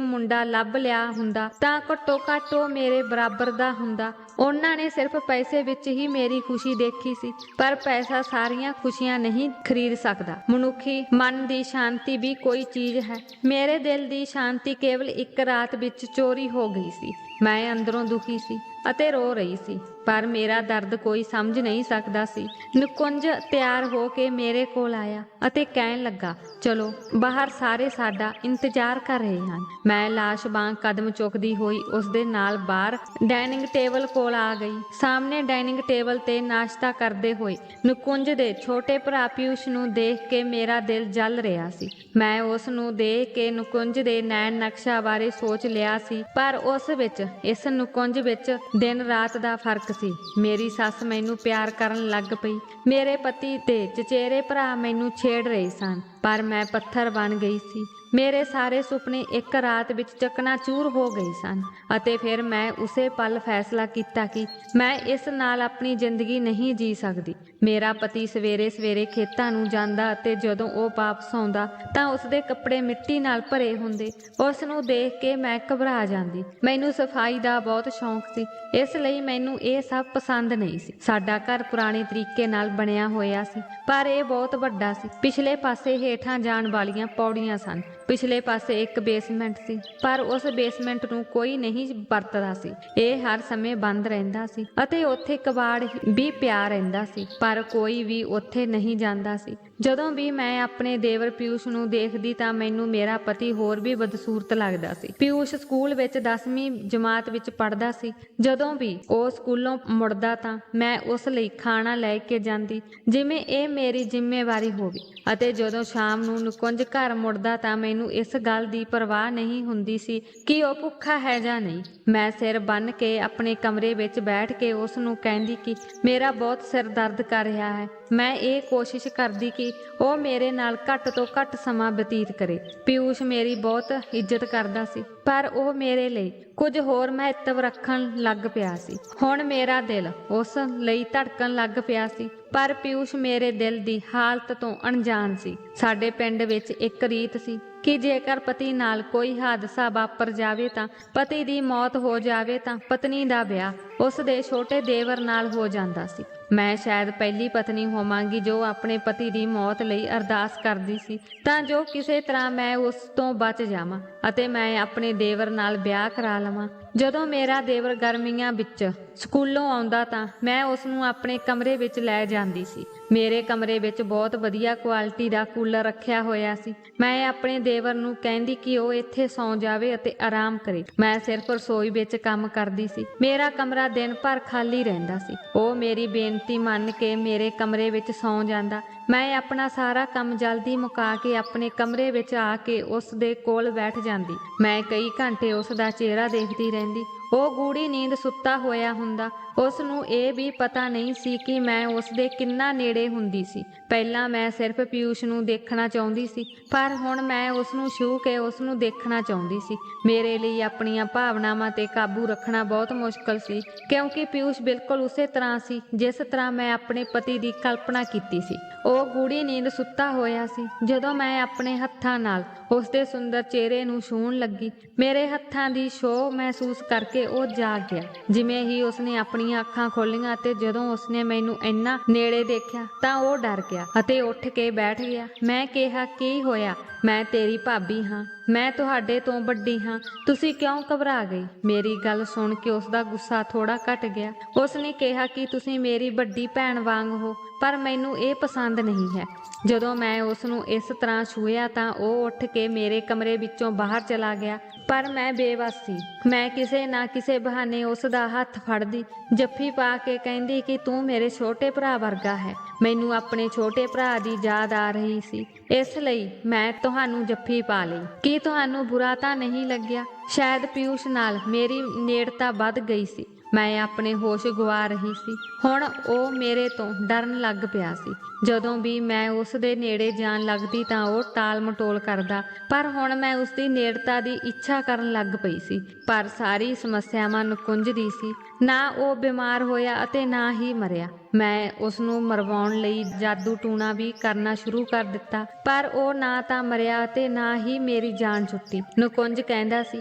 ਮੁੰਡਾ ਲੱਭ ਲਿਆ ਹੁੰਦਾ ਤਾਂ ਘੱਟੋ ਘੱਟ ਉਹ ਮੇਰੇ ਬਰਾਬਰ ਦਾ ਹੁੰਦਾ। ਉਹਨਾਂ ਨੇ ਸਿਰਫ ਪੈਸੇ ਵਿੱਚ ਹੀ ਮੇਰੀ ਖੁਸ਼ੀ ਦੇਖੀ ਸੀ, ਪਰ ਪੈਸਾ ਸਾਰੀਆਂ ਖੁਸ਼ੀਆਂ ਨਹੀਂ ਖਰੀਦ ਸਕਦਾ। ਮਨੁੱਖੀ ਮਨ ਦੀ ਸ਼ਾਂਤੀ ਵੀ ਕੋਈ ਚੀਜ਼ ਹੈ। ਮੇਰੇ ਦਿਲ ਦੀ ਸ਼ਾਂਤੀ ਕੇਵਲ ਇੱਕ ਰਾਤ ਵਿੱਚ ਚੋਰੀ ਹੋ ਗਈ ਸੀ। ਮੈਂ ਅੰਦਰੋਂ ਦੁਖੀ ਸੀ ਅਤੇ ਰੋ ਰਹੀ ਸੀ, ਪਰ ਮੇਰਾ ਦਰਦ ਕੋਈ ਸਮਝ ਨਹੀਂ ਸਕਦਾ ਸੀ। ਨਿਕੁੰਜ ਤਿਆਰ ਹੋ ਕੇ ਮੇਰੇ ਕੋਲ ਆਇਆ ਅਤੇ ਕਹਿਣ ਲੱਗਾ, ਚਲੋ ਬਾਹਰ, ਸਾਰੇ ਸਾਡਾ ਇੰਤਜ਼ਾਰ ਕਰ ਰਹੇ ਹਨ। ਮੈਂ ਲਾਸ਼ ਵਾਂਗ ਕਦਮ ਚੁੱਕਦੀ ਹੋਈ ਉਸਦੇ ਨਾਲ ਬਾਹਰ ਡਾਈਨਿੰਗ ਟੇਬਲ ਕੋਲ ਆ ਗਈ। ਸਾਹਮਣੇ ਡਾਈਨਿੰਗ ਟੇਬਲ ਤੇ ਨਾਸ਼ਤਾ ਕਰਦੇ ਹੋਏ ਨਿਕੁੰਜ ਦੇ ਛੋਟੇ ਭਰਾ ਪਿਊਸ਼ ਨੂੰ ਦੇਖ ਕੇ ਮੇਰਾ ਦਿਲ ਜਲ ਰਿਹਾ ਸੀ। ਮੈਂ ਉਸ ਨੂੰ ਦੇਖ ਕੇ ਨਿਕੁੰਜ ਦੇ ਨੈਣ ਨਕਸ਼ਾ ਬਾਰੇ ਸੋਚ ਲਿਆ ਸੀ, ਪਰ ਉਸ ਵਿੱਚ, ਇਸ ਨਿਕੁੰਜ ਵਿੱਚ ਦਿਨ ਰਾਤ ਦਾ ਫਰਕ ਸੀ। ਮੇਰੀ ਸੱਸ ਮੈਨੂੰ ਪਿਆਰ ਕਰਨ ਲੱਗ ਪਈ। ਮੇਰੇ ਪਤੀ ਤੇ ਚਚੇਰੇ ਭਰਾ ਮੈਨੂੰ ਛੇੜ ਰਹੇ ਸਨ, ਪਰ ਮੈਂ ਪੱਥਰ ਬਣ ਗਈ ਸੀ। ਮੇਰੇ ਸਾਰੇ ਸੁਪਨੇ ਇੱਕ ਰਾਤ ਵਿੱਚ ਚਕਨਾਚੂਰ ਹੋ ਗਏ ਸਨ ਅਤੇ ਫਿਰ ਮੈਂ ਉਸੇ ਪਲ ਫੈਸਲਾ ਕੀਤਾ ਕਿ ਮੈਂ ਇਸ ਨਾਲ ਆਪਣੀ ਜ਼ਿੰਦਗੀ ਨਹੀਂ ਜੀ ਸਕਦੀ। ਮੇਰਾ ਪਤੀ ਸਵੇਰੇ ਸਵੇਰੇ ਖੇਤਾਂ ਨੂੰ ਜਾਂਦਾ ਅਤੇ ਜਦੋਂ ਉਹ ਵਾਪਸ ਆਉਂਦਾ ਤਾਂ ਉਸਦੇ ਕੱਪੜੇ ਮਿੱਟੀ ਨਾਲ ਭਰੇ ਹੁੰਦੇ। ਉਸ ਨੂੰ ਦੇਖ ਕੇ ਮੈਂ ਘਬਰਾ ਜਾਂਦੀ। ਮੈਨੂੰ ਸਫਾਈ ਦਾ ਬਹੁਤ ਸ਼ੌਂਕ ਸੀ, ਇਸ ਲਈ ਮੈਨੂੰ ਇਹ ਸਭ ਪਸੰਦ ਨਹੀਂ ਸੀ। ਸਾਡਾ ਘਰ ਪੁਰਾਣੇ ਤਰੀਕੇ ਨਾਲ ਬਣਿਆ ਹੋਇਆ ਸੀ, ਪਰ ਇਹ ਬਹੁਤ ਵੱਡਾ ਸੀ। ਪਿਛਲੇ ਪਾਸੇ ਹੇਠਾਂ ਜਾਣ ਵਾਲੀਆਂ ਪੌੜੀਆਂ ਸਨ। ਪਿਛਲੇ ਪਾਸੇ ਇੱਕ ਬੇਸਮੈਂਟ ਸੀ, ਪਰ ਉਸ ਬੇਸਮੈਂਟ ਨੂੰ ਕੋਈ ਨਹੀਂ ਵਰਤਦਾ ਸੀ। ਇਹ ਹਰ ਸਮੇਂ ਬੰਦ ਰਹਿੰਦਾ ਸੀ ਅਤੇ ਉੱਥੇ ਕਬਾੜ ਵੀ ਪਿਆ ਰਹਿੰਦਾ ਸੀ, ਪਰ ਕੋਈ ਵੀ ਉੱਥੇ ਨਹੀਂ ਜਾਂਦਾ ਸੀ। ਜਦੋਂ ਵੀ ਮੈਂ ਆਪਣੇ ਦੇਵਰ ਪਿਊਸ਼ ਨੂੰ ਦੇਖਦੀ ਤਾਂ ਮੈਨੂੰ ਮੇਰਾ ਪਤੀ ਹੋਰ ਵੀ ਬਦਸੂਰਤ ਲੱਗਦਾ ਸੀ। ਪਿਊਸ਼ ਸਕੂਲ ਵਿੱਚ 10ਵੀਂ ਜਮਾਤ ਵਿੱਚ ਪੜ੍ਹਦਾ ਸੀ। ਜਦੋਂ ਵੀ ਉਹ ਸਕੂਲੋਂ ਮੁੜਦਾ ਤਾਂ ਮੈਂ ਉਸ ਲਈ ਖਾਣਾ ਲੈ ਕੇ ਜਾਂਦੀ, ਜਿਵੇਂ ਇਹ ਮੇਰੀ ਜ਼ਿੰਮੇਵਾਰੀ ਹੋਵੇ। ਅਤੇ ਜਦੋਂ ਸ਼ਾਮ ਨੂੰ ਨਿਕੁੰਜ ਘਰ ਮੁੜਦਾ ਤਾਂ ਮੈਨੂੰ ਇਸ ਗੱਲ ਦੀ ਪਰਵਾਹ ਨਹੀਂ ਹੁੰਦੀ ਸੀ ਕਿ ਉਹ ਭੁੱਖਾ ਹੈ ਜਾਂ ਨਹੀਂ। ਮੈਂ ਸਿਰ ਬੰਨ੍ਹ ਕੇ ਆਪਣੇ ਕਮਰੇ ਵਿੱਚ ਬੈਠ ਕੇ ਉਸ ਨੂੰ ਕਹਿੰਦੀ ਕਿ ਮੇਰਾ ਬਹੁਤ ਸਿਰ ਦਰਦ ਕਰ ਰਿਹਾ ਹੈ। ਮੈਂ ਇਹ ਕੋਸ਼ਿਸ਼ ਕਰਦੀ ਕਿ ਉਹ ਮੇਰੇ ਨਾਲ ਘੱਟ ਤੋਂ ਘੱਟ ਸਮਾਂ ਬਤੀਤ ਕਰੇ। ਪਿਊਸ਼ ਮੇਰੀ ਬਹੁਤ ਇੱਜ਼ਤ ਕਰਦਾ ਸੀ, ਪਰ ਉਹ ਮੇਰੇ ਲਈ ਕੁਝ ਹੋਰ ਮਹੱਤਵ ਰੱਖਣ ਲੱਗ ਪਿਆ ਸੀ। ਹੁਣ ਮੇਰਾ ਦਿਲ ਉਸ ਲਈ ਧੜਕਣ ਲੱਗ ਪਿਆ ਸੀ, ਪਰ ਪਿਊਸ਼ ਮੇਰੇ ਦਿਲ ਦੀ ਹਾਲਤ ਤੋਂ ਅਣਜਾਣ ਸੀ। ਸਾਡੇ ਪਿੰਡ ਵਿੱਚ ਇੱਕ ਰੀਤ ਸੀ ਕਿ ਜੇਕਰ ਪਤੀ ਨਾਲ ਕੋਈ ਹਾਦਸਾ ਵਾਪਰ ਜਾਵੇ ਤਾਂ ਪਤੀ ਦੀ ਮੌਤ ਹੋ ਜਾਵੇ ਤਾਂ ਪਤਨੀ ਦਾ ਵਿਆਹ ਉਸ ਦੇ ਛੋਟੇ ਦੇਵਰ ਨਾਲ ਹੋ ਜਾਂਦਾ ਸੀ। ਮੈਂ ਸ਼ਾਇਦ ਪਹਿਲੀ ਪਤਨੀ ਹੋਵਾਂਗੀ ਜੋ ਆਪਣੇ ਪਤੀ ਦੀ ਮੌਤ ਲਈ ਅਰਦਾਸ ਕਰਦੀ ਸੀ, ਤਾਂ ਜੋ ਕਿਸੇ ਤਰ੍ਹਾਂ ਮੈਂ ਉਸ ਤੋਂ ਬਚ ਜਾਵਾਂ ਅਤੇ ਮੈਂ ਆਪਣੇ ਦੇਵਰ ਨਾਲ ਵਿਆਹ ਕਰਾ ਲਵਾਂ। ਜਦੋਂ ਮੇਰਾ ਦੇਵਰ ਗਰਮੀਆਂ ਵਿੱਚ ਸਕੂਲੋਂ ਆਉਂਦਾ ਤਾਂ ਮੈਂ ਉਸ ਨੂੰ ਆਪਣੇ ਕਮਰੇ ਵਿੱਚ ਲੈ ਜਾਂਦੀ ਸੀ। ਮੇਰੇ ਕਮਰੇ ਵਿੱਚ ਬਹੁਤ ਵਧੀਆ ਕੁਆਲਿਟੀ ਦਾ ਕੂਲਰ ਰੱਖਿਆ ਹੋਇਆ ਸੀ। ਮੈਂ ਆਪਣੇ ਦੇਵਰ ਨੂੰ ਕਹਿੰਦੀ ਕਿ ਉਹ ਇੱਥੇ ਸੌਂ ਜਾਵੇ ਅਤੇ ਆਰਾਮ ਕਰੇ। ਮੈਂ ਸਿਰਫ ਰਸੋਈ ਵਿੱਚ ਕੰਮ ਕਰਦੀ ਸੀ। ਮੇਰਾ ਕਮਰਾ ਦਿਨ ਭਰ ਖਾਲੀ ਰਹਿੰਦਾ ਸੀ। ਉਹ ਮੇਰੀ ਬੇਨਤੀ ਮੰਨ ਕੇ ਮੇਰੇ ਕਮਰੇ ਵਿੱਚ ਸੌਂ ਜਾਂਦਾ। ਮੈਂ ਆਪਣਾ ਸਾਰਾ ਕੰਮ ਜਲਦੀ ਮੁਕਾ ਕੇ ਆਪਣੇ ਕਮਰੇ ਵਿੱਚ ਆ ਕੇ ਉਸ ਦੇ ਕੋਲ ਬੈਠ ਜਾਂਦੀ। ਮੈਂ ਕਈ ਘੰਟੇ ਉਸ ਦਾ ਚਿਹਰਾ ਦੇਖਦੀ ਰਹਿੰਦੀ। ਉਹ ਗੂੜੀ ਨੀਂਦ ਸੁੱਤਾ ਹੋਇਆ ਹੁੰਦਾ। ਉਸ ਨੂੰ ਇਹ ਵੀ ਪਤਾ ਨਹੀਂ ਸੀ ਕਿ ਮੈਂ ਉਸ ਦੇ ਕਿੰਨਾ ਨੇੜੇ ਹੁੰਦੀ ਸੀ। ਪਹਿਲਾਂ ਮੈਂ ਸਿਰਫ ਪਿਊਸ਼ ਨੂੰ ਦੇਖਣਾ ਚਾਹੁੰਦੀ ਸੀ, ਪਰ ਹੁਣ ਮੈਂ ਉਸ ਨੂੰ ਛੂਹ ਕੇ ਉਸ ਨੂੰ ਦੇਖਣਾ ਚਾਹੁੰਦੀ ਸੀ। ਮੇਰੇ ਲਈ ਆਪਣੀਆਂ ਭਾਵਨਾਵਾਂ ਤੇ ਕਾਬੂ ਰੱਖਣਾ ਬਹੁਤ ਮੁਸ਼ਕਲ ਸੀ, ਕਿਉਂਕਿ ਪਿਊਸ਼ ਬਿਲਕੁਲ ਉਸੇ ਤਰ੍ਹਾਂ ਸੀ ਜਿਸ ਤਰ੍ਹਾਂ ਮੈਂ ਆਪਣੇ ਪਤੀ ਦੀ ਕਲਪਨਾ ਕੀਤੀ ਸੀ। ਉਹ ਗੂੜੀ ਨੀਂਦ ਸੁੱਤਾ ਹੋਇਆ ਸੀ। ਜਦੋਂ ਮੈਂ ਆਪਣੇ ਹੱਥਾਂ ਨਾਲ ਉਸ ਦੇ ਸੁੰਦਰ ਚਿਹਰੇ ਨੂੰ ਛੂਹਣ ਲੱਗੀ, ਮੇਰੇ ਹੱਥਾਂ ਦੀ ਛੋਹ ਮਹਿਸੂਸ ਕਰਕੇ ਉਹ ਜਾਗ ਗਿਆ। ਜਿਵੇਂ ਹੀ ਉਸਨੇ ਆਪਣੀਆਂ ਅੱਖਾਂ ਖੋਲ੍ਹੀਆਂ ਅਤੇ ਜਦੋਂ ਉਸਨੇ ਮੈਨੂੰ ਇੰਨਾ ਨੇੜੇ ਦੇਖਿਆ ਤਾਂ ਉਹ ਡਰ ਗਿਆ ਅਤੇ ਉੱਠ ਕੇ ਬੈਠ ਗਿਆ। ਮੈਂ ਕਿਹਾ, ਕੀ ਹੋਇਆ? ਮੈਂ ਤੇਰੀ ਭਾਬੀ ਹਾਂ, ਮੈਂ ਤੁਹਾਡੇ ਤੋਂ ਵੱਡੀ ਹਾਂ, ਤੁਸੀਂ ਕਿਉਂ ਘਬਰਾ ਗਏ? ਮੇਰੀ ਗੱਲ ਸੁਣ ਕੇ ਉਸਦਾ ਗੁੱਸਾ ਥੋੜਾ ਘਟ ਗਿਆ। ਉਸਨੇ ਕਿਹਾ ਕਿ ਤੁਸੀਂ ਮੇਰੀ ਵੱਡੀ ਭੈਣ ਵਾਂਗ ਹੋ, ਪਰ ਮੈਨੂੰ ਇਹ ਪਸੰਦ ਨਹੀਂ ਹੈ। ਜਦੋਂ ਮੈਂ ਉਸ ਨੂੰ ਇਸ ਤਰ੍ਹਾਂ ਛੂਹਿਆ ਤਾਂ ਉਹ ਉੱਠ ਕੇ ਮੇਰੇ ਕਮਰੇ ਵਿੱਚੋਂ ਬਾਹਰ ਚਲਾ ਗਿਆ, ਪਰ ਮੈਂ ਬੇਵੱਸ ਸੀ। ਮੈਂ ਕਿਸੇ ਨਾ ਕਿਸੇ ਬਹਾਨੇ ਉਸ ਦਾ ਹੱਥ ਫੜਦੀ, ਜੱਫੀ ਪਾ ਕੇ ਕਹਿੰਦੀ ਕਿ ਤੂੰ ਮੇਰੇ ਛੋਟੇ ਭਰਾ ਵਰਗਾ ਹੈ। ਮੈਨੂੰ ਆਪਣੇ ਛੋਟੇ ਭਰਾ ਦੀ ਯਾਦ ਆ ਰਹੀ ਸੀ, ਇਸ ਲਈ ਮੈਂ ਤੁਹਾਨੂੰ ਜੱਫੀ ਪਾ ਲਈ। ਕੀ ਤੁਹਾਨੂੰ ਬੁਰਾ ਤਾਂ ਨਹੀਂ ਲੱਗਿਆ? ਸ਼ਾਇਦ ਪਿਊਸ਼ ਨਾਲ ਮੇਰੀ ਨੇੜਤਾ ਵੱਧ ਗਈ ਸੀ। ਮੈਂ ਆਪਣੇ ਹੋਸ਼ ਗਵਾ ਰਹੀ ਸੀ। ਹੁਣ ਉਹ ਮੇਰੇ ਤੋਂ ਡਰਨ ਲੱਗ ਪਿਆ ਸੀ। ਜਦੋਂ ਵੀ ਮੈਂ ਉਸ ਦੇ ਨੇੜੇ ਜਾਣ ਲੱਗਦੀ ਤਾਂ ਉਹ ਟਾਲ ਮਟੋਲ ਕਰਦਾ, ਪਰ ਹੁਣ ਮੈਂ ਉਸ ਦੀ ਨੇੜਤਾ ਦੀ ਇੱਛਾ ਕਰਨ ਲੱਗ ਪਈ ਸੀ। ਪਰ ਸਾਰੀ ਸਮੱਸਿਆਵਾਂ ਨਿਕੁੰਜ ਦੀ ਸੀ। ਨਾ ਉਹ ਬਿਮਾਰ ਹੋਇਆ ਅਤੇ ਨਾ ਹੀ ਮਰਿਆ। ਮੈਂ ਉਸ ਨੂੰ ਮਰਵਾਉਣ ਲਈ ਜਾਦੂ ਟੂਣਾ ਵੀ ਕਰਨਾ ਸ਼ੁਰੂ ਕਰ ਦਿੱਤਾ, ਪਰ ਉਹ ਨਾ ਤਾਂ ਮਰਿਆ ਅਤੇ ਨਾ ਹੀ ਮੇਰੀ ਜਾਨ ਛੁੱਟੀ। ਨਿਕੁੰਜ ਕਹਿੰਦਾ ਸੀ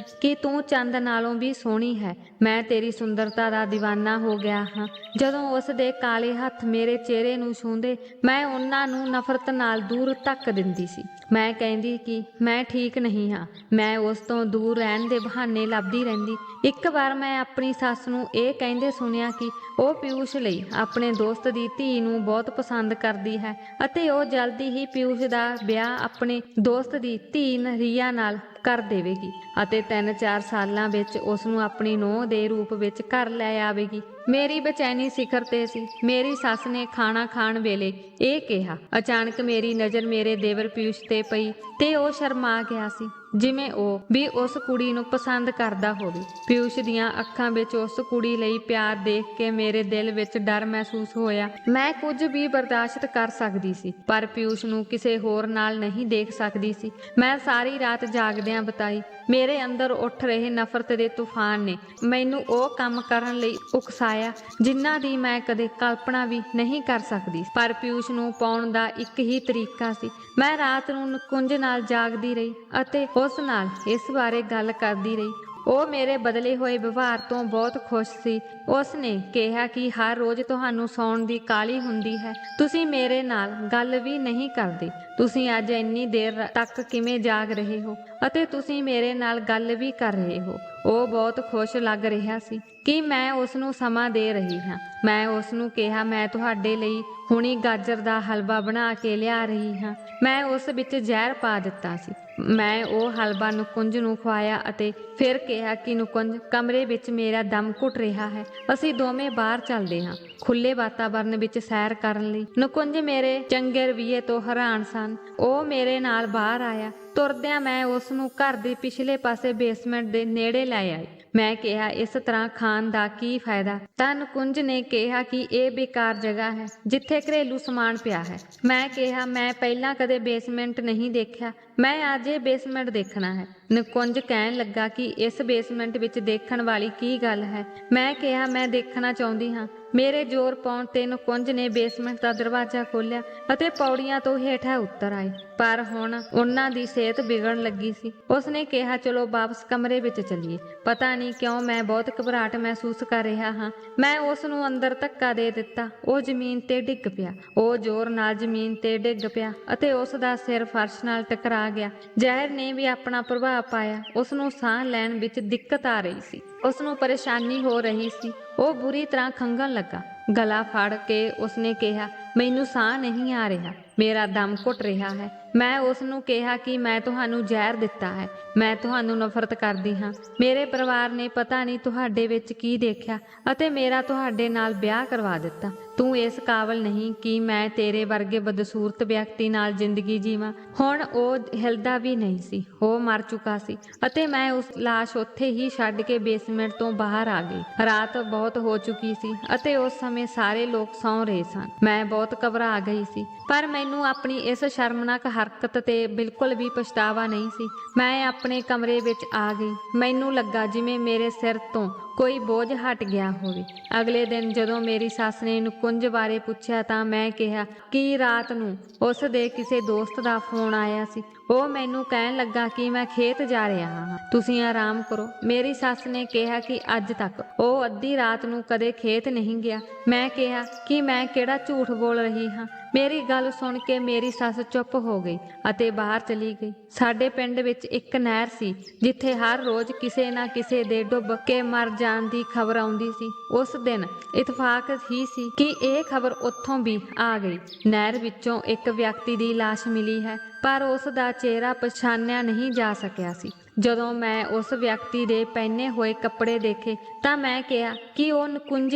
ਕਿ ਤੂੰ ਚੰਦ ਨਾਲੋਂ ਵੀ ਸੋਹਣੀ ਹੈ। ਮੈਂ ਤੇਰੀ ਸੁੰਦਰਤਾ ਦਾ دیਵਾਨਾ ਹੋ ਗਿਆ ਹਾਂ। ਜਦੋਂ ਉਸ ਦੇ ਕਾਲੇ ਹੱਥ ਮੇਰੇ ਚਿਹਰੇ ਨੂੰ ਛੂੰਹਦੇ, ਮੈਂ ਉਹਨਾਂ ਨੂੰ ਨਫ਼ਰਤ ਨਾਲ ਦੂਰ ਧੱਕ ਦਿੰਦੀ ਸੀ। ਮੈਂ ਕਹਿੰਦੀ ਕਿ ਮੈਂ ਠੀਕ ਨਹੀਂ ਹਾਂ। ਮੈਂ ਉਸ ਤੋਂ ਦੂਰ ਰਹਿਣ ਦੇ ਬਹਾਨੇ ਲੱਭਦੀ ਰਹਿੰਦੀ। ਇੱਕ ਵਾਰ ਮੈਂ ਆਪਣੀ ਸੱਸ ਨੂੰ ਇਹ ਕਹਿੰਦੇ ਸੁਣਿਆ ਕਿ ਉਹ ਪਿਊਸ਼ ਲਈ ਆਪਣੇ ਦੋਸਤ ਦੀ ਧੀ ਨੂੰ ਬਹੁਤ ਪਸੰਦ ਕਰਦੀ ਹੈ ਅਤੇ ਉਹ ਜਲਦੀ ਹੀ ਪਿਊਸ਼ ਦਾ ਵਿਆਹ ਆਪਣੇ ਦੋਸਤ ਦੀ ਧੀ ਰੀਆ ਨਾਲ ਕਰ ਦੇਵੇਗੀ ਅਤੇ 3-4 ਸਾਲਾਂ ਵਿੱਚ ਉਸ ਨੂੰ ਆਪਣੀ ਨੂੰਹ ਦੇ ਰੂਪ ਵਿੱਚ ਘਰ ਲੈ ਆਵੇਗੀ। ਮੇਰੀ ਬੇਚੈਨੀ ਸਿਖਰ ਤੇ ਸੀ। ਮੇਰੀ ਸੱਸ ਨੇ ਖਾਣਾ ਖਾਣ ਵੇਲੇ ਇਹ ਕਿਹਾ। ਅਚਾਨਕ ਮੇਰੀ ਨਜ਼ਰ ਮੇਰੇ ਦੇਵਰ ਪਿਊਸ਼ ਤੇ ਪਈ ਤੇ ਉਹ ਸ਼ਰਮਾ ਗਿਆ ਸੀ, ਜਿਵੇਂ ਉਹ ਵੀ ਉਸ ਕੁੜੀ ਨੂੰ ਪਸੰਦ ਕਰਦਾ ਹੋਵੇ। ਪਿਊਸ਼ ਦੀਆਂ ਅੱਖਾਂ ਵਿੱਚ ਉਸ ਕੁੜੀ ਲਈ ਪਿਆਰ ਦੇਖ ਕੇ ਮੇਰੇ ਦਿਲ ਵਿੱਚ ਡਰ ਮਹਿਸੂਸ ਹੋਇਆ। ਮੈਂ ਕੁਝ ਵੀ ਬਰਦਾਸ਼ਤ ਕਰ ਸਕਦੀ ਸੀ, ਪਰ ਪਿਊਸ਼ ਨੂੰ ਕਿਸੇ ਹੋਰ ਨਾਲ ਨਹੀਂ ਦੇਖ ਸਕਦੀ ਸੀ। ਮੈਂ ਸਾਰੀ ਰਾਤ ਜਾਗਦਿਆਂ ਬਿਤਾਈ। ਮੇਰੇ ਅੰਦਰ ਉੱਠ ਰਹੇ ਨਫ਼ਰਤ ਦੇ ਤੂਫਾਨ ਨੇ ਮੈਨੂੰ ਉਹ ਕੰਮ ਕਰਨ ਲਈ ਉਕਸਾਇਆ ਜਿਨ੍ਹਾਂ ਦੀ ਮੈਂ ਕਦੇ ਕਲਪਨਾ ਵੀ ਨਹੀਂ ਕਰ ਸਕਦੀ। ਪਰ ਪਿਊਸ਼ ਨੂੰ ਪਾਉਣ ਦਾ ਇੱਕ ਹੀ ਤਰੀਕਾ ਸੀ। ਮੈਂ ਰਾਤ ਨੂੰ ਨਿਕੁੰਜ ਨਾਲ ਜਾਗਦੀ ਰਹੀ ਅਤੇ ਉਸ ਨਾਲ ਇਸ ਬਾਰੇ ਗੱਲ ਕਰਦੀ ਰਹੀ। ਉਹ ਮੇਰੇ ਬਦਲੇ ਹੋਏ ਵਿਵਹਾਰ ਤੋਂ ਬਹੁਤ ਖੁਸ਼ ਸੀ। ਉਸ ਨੇ ਕਿਹਾ ਕਿ ਹਰ ਰੋਜ਼ ਤੁਹਾਨੂੰ ਸੌਣ ਦੀ ਕਾਹਲੀ ਹੁੰਦੀ ਹੈ, ਤੁਸੀਂ ਮੇਰੇ ਨਾਲ ਗੱਲ ਵੀ ਨਹੀਂ ਕਰਦੇ। ਤੁਸੀਂ ਅੱਜ ਇੰਨੀ ਦੇਰ ਤੱਕ ਕਿਵੇਂ ਜਾਗ ਰਹੇ ਹੋ ਅਤੇ ਤੁਸੀਂ ਮੇਰੇ ਨਾਲ ਗੱਲ ਵੀ ਕਰ ਰਹੇ ਹੋ। ਉਹ ਬਹੁਤ ਖੁਸ਼ ਲੱਗ ਰਿਹਾ ਸੀ ਕਿ ਮੈਂ ਉਸ ਨੂੰ ਸਮਾਂ ਦੇ ਰਹੀ ਹਾਂ। ਮੈਂ ਉਸ ਨੂੰ ਕਿਹਾ, ਮੈਂ ਤੁਹਾਡੇ ਲਈ ਹੁਣੀ ਗਾਜਰ ਦਾ ਹਲਵਾ ਬਣਾ ਕੇ ਲਿਆ ਰਹੀ ਹਾਂ। ਮੈਂ ਉਸ ਵਿੱਚ ਜ਼ਹਿਰ ਪਾ ਦਿੱਤਾ ਸੀ। ਮੈਂ ਉਹ ਹਲਵਾ ਨੁਕੁੰਜ ਨੂੰ ਖਵਾਇਆ ਅਤੇ ਫਿਰ ਕਿਹਾ ਕਿ ਨੁਕੁੰਜ, ਕਮਰੇ ਵਿੱਚ ਮੇਰਾ ਦਮ ਘੁੱਟ ਰਿਹਾ ਹੈ, ਅਸੀਂ ਦੋਵੇਂ ਬਾਹਰ ਚੱਲਦੇ ਹਾਂ ਖੁੱਲੇ ਵਾਤਾਵਰਨ ਵਿੱਚ ਸੈਰ ਕਰਨ ਲਈ। ਨੁਕੁੰਜ ਮੇਰੇ ਚੰਗੇ ਰਵੱਈਏ ਤੋਂ ਹੈਰਾਨ ਸਨ। ਉਹ ਮੇਰੇ ਨਾਲ ਬਾਹਰ ਆਇਆ। ਤੁਰਦਿਆਂ ਮੈਂ ਉਸ ਨੂੰ ਘਰ ਦੇ ਪਿਛਲੇ ਪਾਸੇ ਬੇਸਮੈਂਟ ਦੇ ਨੇੜੇ ਲੈ ਆਈ। ਮੈਂ ਕਿਹਾ, ਇਸ ਤਰ੍ਹਾਂ ਖਾਣ ਦਾ ਕੀ ਫਾਇਦਾ? ਤਾਂ ਨੁਕੁੰਜ ਨੇ ਕਿਹਾ ਕਿ ਇਹ ਬੇਕਾਰ ਜਗ੍ਹਾ ਹੈ ਜਿੱਥੇ ਘਰੇਲੂ ਸਮਾਨ ਪਿਆ ਹੈ। ਮੈਂ ਕਿਹਾ, ਮੈਂ ਪਹਿਲਾਂ ਕਦੇ ਬੇਸਮੈਂਟ ਨਹੀਂ ਦੇਖਿਆ, ਮੈਂ ਅੱਜ ਇਹ ਬੇਸਮੈਂਟ ਦੇਖਣਾ ਹੈ। ਨੁਕੁੰਜ ਕਹਿਣ ਲੱਗਾ ਕਿ ਇਸ ਬੇਸਮੈਂਟ ਵਿੱਚ ਦੇਖਣ ਵਾਲੀ ਕੀ ਗੱਲ ਹੈ? ਮੈਂ ਕਿਹਾ, ਮੈਂ ਦੇਖਣਾ ਚਾਹੁੰਦੀ ਹਾਂ। ਮੇਰੇ ਜ਼ੋਰ ਪਾਉਣ ਤੇ ਨੁਕੁੰਜ ਨੇ ਬੇਸਮੈਂਟ ਦਾ ਦਰਵਾਜ਼ਾ ਖੋਲ੍ਹਿਆ ਅਤੇ ਪੌੜੀਆਂ ਤੋਂ ਹੇਠਾਂ ਉੱਤਰ ਆਏ। ਪਰ ਹੁਣ ਉਹਨਾਂ ਦੀ ਸਿਹਤ ਵਿਗੜਨ ਲੱਗੀ ਸੀ। ਉਸਨੇ ਕਿਹਾ, ਚਲੋ ਵਾਪਸ ਕਮਰੇ ਵਿੱਚ ਚੱਲੀਏ। ਪਤਾ ਨਹੀਂ ਕਿਉਂ ਮੈਂ ਬਹੁਤ ਘਬਰਾਹਟ ਮਹਿਸੂਸ ਕਰ ਰਿਹਾ ਹਾਂ। ਮੈਂ ਉਸ ਨੂੰ ਅੰਦਰ ਧੱਕਾ ਦੇ ਦਿੱਤਾ। ਉਹ ਜ਼ਮੀਨ ਤੇ ਡਿੱਗ ਪਿਆ। ਉਹ ਜ਼ੋਰ ਨਾਲ ਜ਼ਮੀਨ ਤੇ ਡਿੱਗ ਪਿਆ ਅਤੇ ਉਸ ਦਾ ਸਿਰ ਫਰਸ਼ ਨਾਲ ਟਕਰਾ ਗਿਆ। ਜ਼ਹਿਰ ਨੇ ਵੀ ਆਪਣਾ ਪ੍ਰਭਾਵ ਪਾਇਆ। ਉਸ ਨੂੰ ਸਾਹ ਲੈਣ ਵਿੱਚ ਦਿੱਕਤ ਆ ਰਹੀ ਸੀ। ਉਸ ਨੂੰ ਪਰੇਸ਼ਾਨੀ ਹੋ ਰਹੀ ਸੀ। ਉਹ ਬੁਰੀ ਤਰ੍ਹਾਂ ਖੰਘਣ ਲੱਗਾ। ਗਲਾ ਫੜ ਕੇ ਉਸਨੇ ਕਿਹਾ, ਮੈਨੂੰ ਸਾਹ ਨਹੀਂ ਆ ਰਿਹਾ, ਮੇਰਾ ਦਮ ਘੁੱਟ ਰਿਹਾ ਹੈ। ਮੈਂ ਉਸ ਨੂੰ ਕਿਹਾ ਕਿ ਮੈਂ ਤੁਹਾਨੂੰ ਜ਼ਹਿਰ ਦਿੱਤਾ ਹੈ, ਮੈਂ ਤੁਹਾਨੂੰ ਨਫ਼ਰਤ ਕਰਦੀ ਹਾਂ। ਮੇਰੇ ਪਰਿਵਾਰ ਨੇ ਪਤਾ ਨਹੀਂ ਤੁਹਾਡੇ ਵਿੱਚ ਕੀ ਦੇਖਿਆ ਅਤੇ ਮੇਰਾ ਤੁਹਾਡੇ ਨਾਲ ਵਿਆਹ ਕਰਵਾ ਦਿੱਤਾ। ਤੂੰ ਇਸ ਕਾਬਲ ਨਹੀਂ ਕਿ ਮੈਂ ਤੇਰੇ ਵਰਗੇ ਬਦਸੂਰਤ ਵਿਅਕਤੀ ਨਾਲ ਜ਼ਿੰਦਗੀ ਜੀਵਾਂ। ਹੁਣ ਉਹ ਹਿਲਦਾ ਵੀ ਨਹੀਂ ਸੀ। ਉਹ ਮਰ ਚੁੱਕਾ ਸੀ ਅਤੇ ਮੈਂ ਉਸ ਲਾਸ਼ ਉੱਥੇ ਹੀ ਛੱਡ ਕੇ ਬੇਸਮੈਂਟ ਤੋਂ ਬਾਹਰ ਆ ਗਈ। ਰਾਤ ਬਹੁਤ ਹੋ ਚੁੱਕੀ ਸੀ ਅਤੇ ਉਸ ਸਮੇਂ ਸਾਰੇ ਲੋਕ ਸੌਂ ਰਹੇ ਸਨ। ਮੈਂ ਬਹੁਤ ਘਬਰਾ ਗਈ ਸੀ, ਪਰ ਮੈਨੂੰ ਆਪਣੀ ਇਸ ਸ਼ਰਮਨਾਕ ਹਰਕਤ ਤੇ ਬਿਲਕੁਲ ਵੀ ਪਛਤਾਵਾ ਨਹੀਂ ਸੀ। ਮੈਂ ਆਪਣੇ ਕਮਰੇ ਵਿੱਚ ਆ ਗਈ। ਮੈਨੂੰ ਲੱਗਾ ਜਿਵੇਂ ਮੇਰੇ ਸਿਰ ਤੋਂ ਕੋਈ ਬੋਝ ਹਟ ਗਿਆ ਹੋਵੇ। ਅਗਲੇ ਦਿਨ ਜਦੋਂ ਮੇਰੀ ਸੱਸ ਨੇ ਨੁਕੁੰਜ ਬਾਰੇ ਪੁੱਛਿਆ ਤਾਂ ਮੈਂ ਕਿਹਾ ਕਿ ਰਾਤ ਨੂੰ ਉਸ ਦੇ ਕਿਸੇ ਦੋਸਤ ਦਾ ਫੋਨ ਆਇਆ ਸੀ। ਉਹ ਮੈਨੂੰ ਕਹਿਣ ਲੱਗਾ ਕਿ ਮੈਂ ਖੇਤ ਜਾ ਰਿਹਾ ਹਾਂ, ਤੁਸੀਂ ਆਰਾਮ ਕਰੋ। ਮੇਰੀ ਸੱਸ ਨੇ ਕਿਹਾ ਕਿ ਅੱਜ ਤੱਕ ਉਹ ਅੱਧੀ ਰਾਤ ਨੂੰ ਕਦੇ ਖੇਤ ਨਹੀਂ ਗਿਆ। ਮੈਂ ਕਿਹਾ ਕਿ ਮੈਂ ਕਿਹੜਾ ਝੂਠ ਬੋਲ ਰਹੀ ਹਾਂ। ਮੇਰੀ ਗੱਲ ਸੁਣ ਕੇ ਮੇਰੀ ਸੱਸ ਚੁੱਪ ਹੋ ਗਈ ਅਤੇ ਬਾਹਰ ਚਲੀ ਗਈ। ਸਾਡੇ ਪਿੰਡ ਵਿੱਚ ਇੱਕ ਨਹਿਰ ਸੀ ਜਿੱਥੇ ਹਰ ਰੋਜ਼ ਕਿਸੇ ਨਾ ਕਿਸੇ ਦੇ ਡੁੱਬ ਕੇ ਮਰ ਜਾਣ ਦੀ ਖਬਰ ਆਉਂਦੀ ਸੀ। ਉਸ ਦਿਨ ਇਤਫਾਕ ਹੀ ਸੀ ਕਿ ਇਹ ਖਬਰ ਉੱਥੋਂ ਵੀ ਆ ਗਈ। ਨਹਿਰ ਵਿੱਚੋਂ ਇੱਕ ਵਿਅਕਤੀ ਦੀ ਲਾਸ਼ ਮਿਲੀ ਹੈ, ਪਰ ਉਸ ਦਾ ਚਿਹਰਾ ਪਛਾਣਿਆ ਨਹੀਂ ਜਾ ਸਕਿਆ ਸੀ। ਜਦੋਂ ਮੈਂ ਉਸ ਵਿਅਕਤੀ ਦੇ ਪਹਿਨੇ ਹੋਏ ਕੱਪੜੇ ਦੇਖੇ ਤਾਂ ਮੈਂ ਕਿਹਾ ਕਿ ਉਹ ਨੁਕੁੰਜ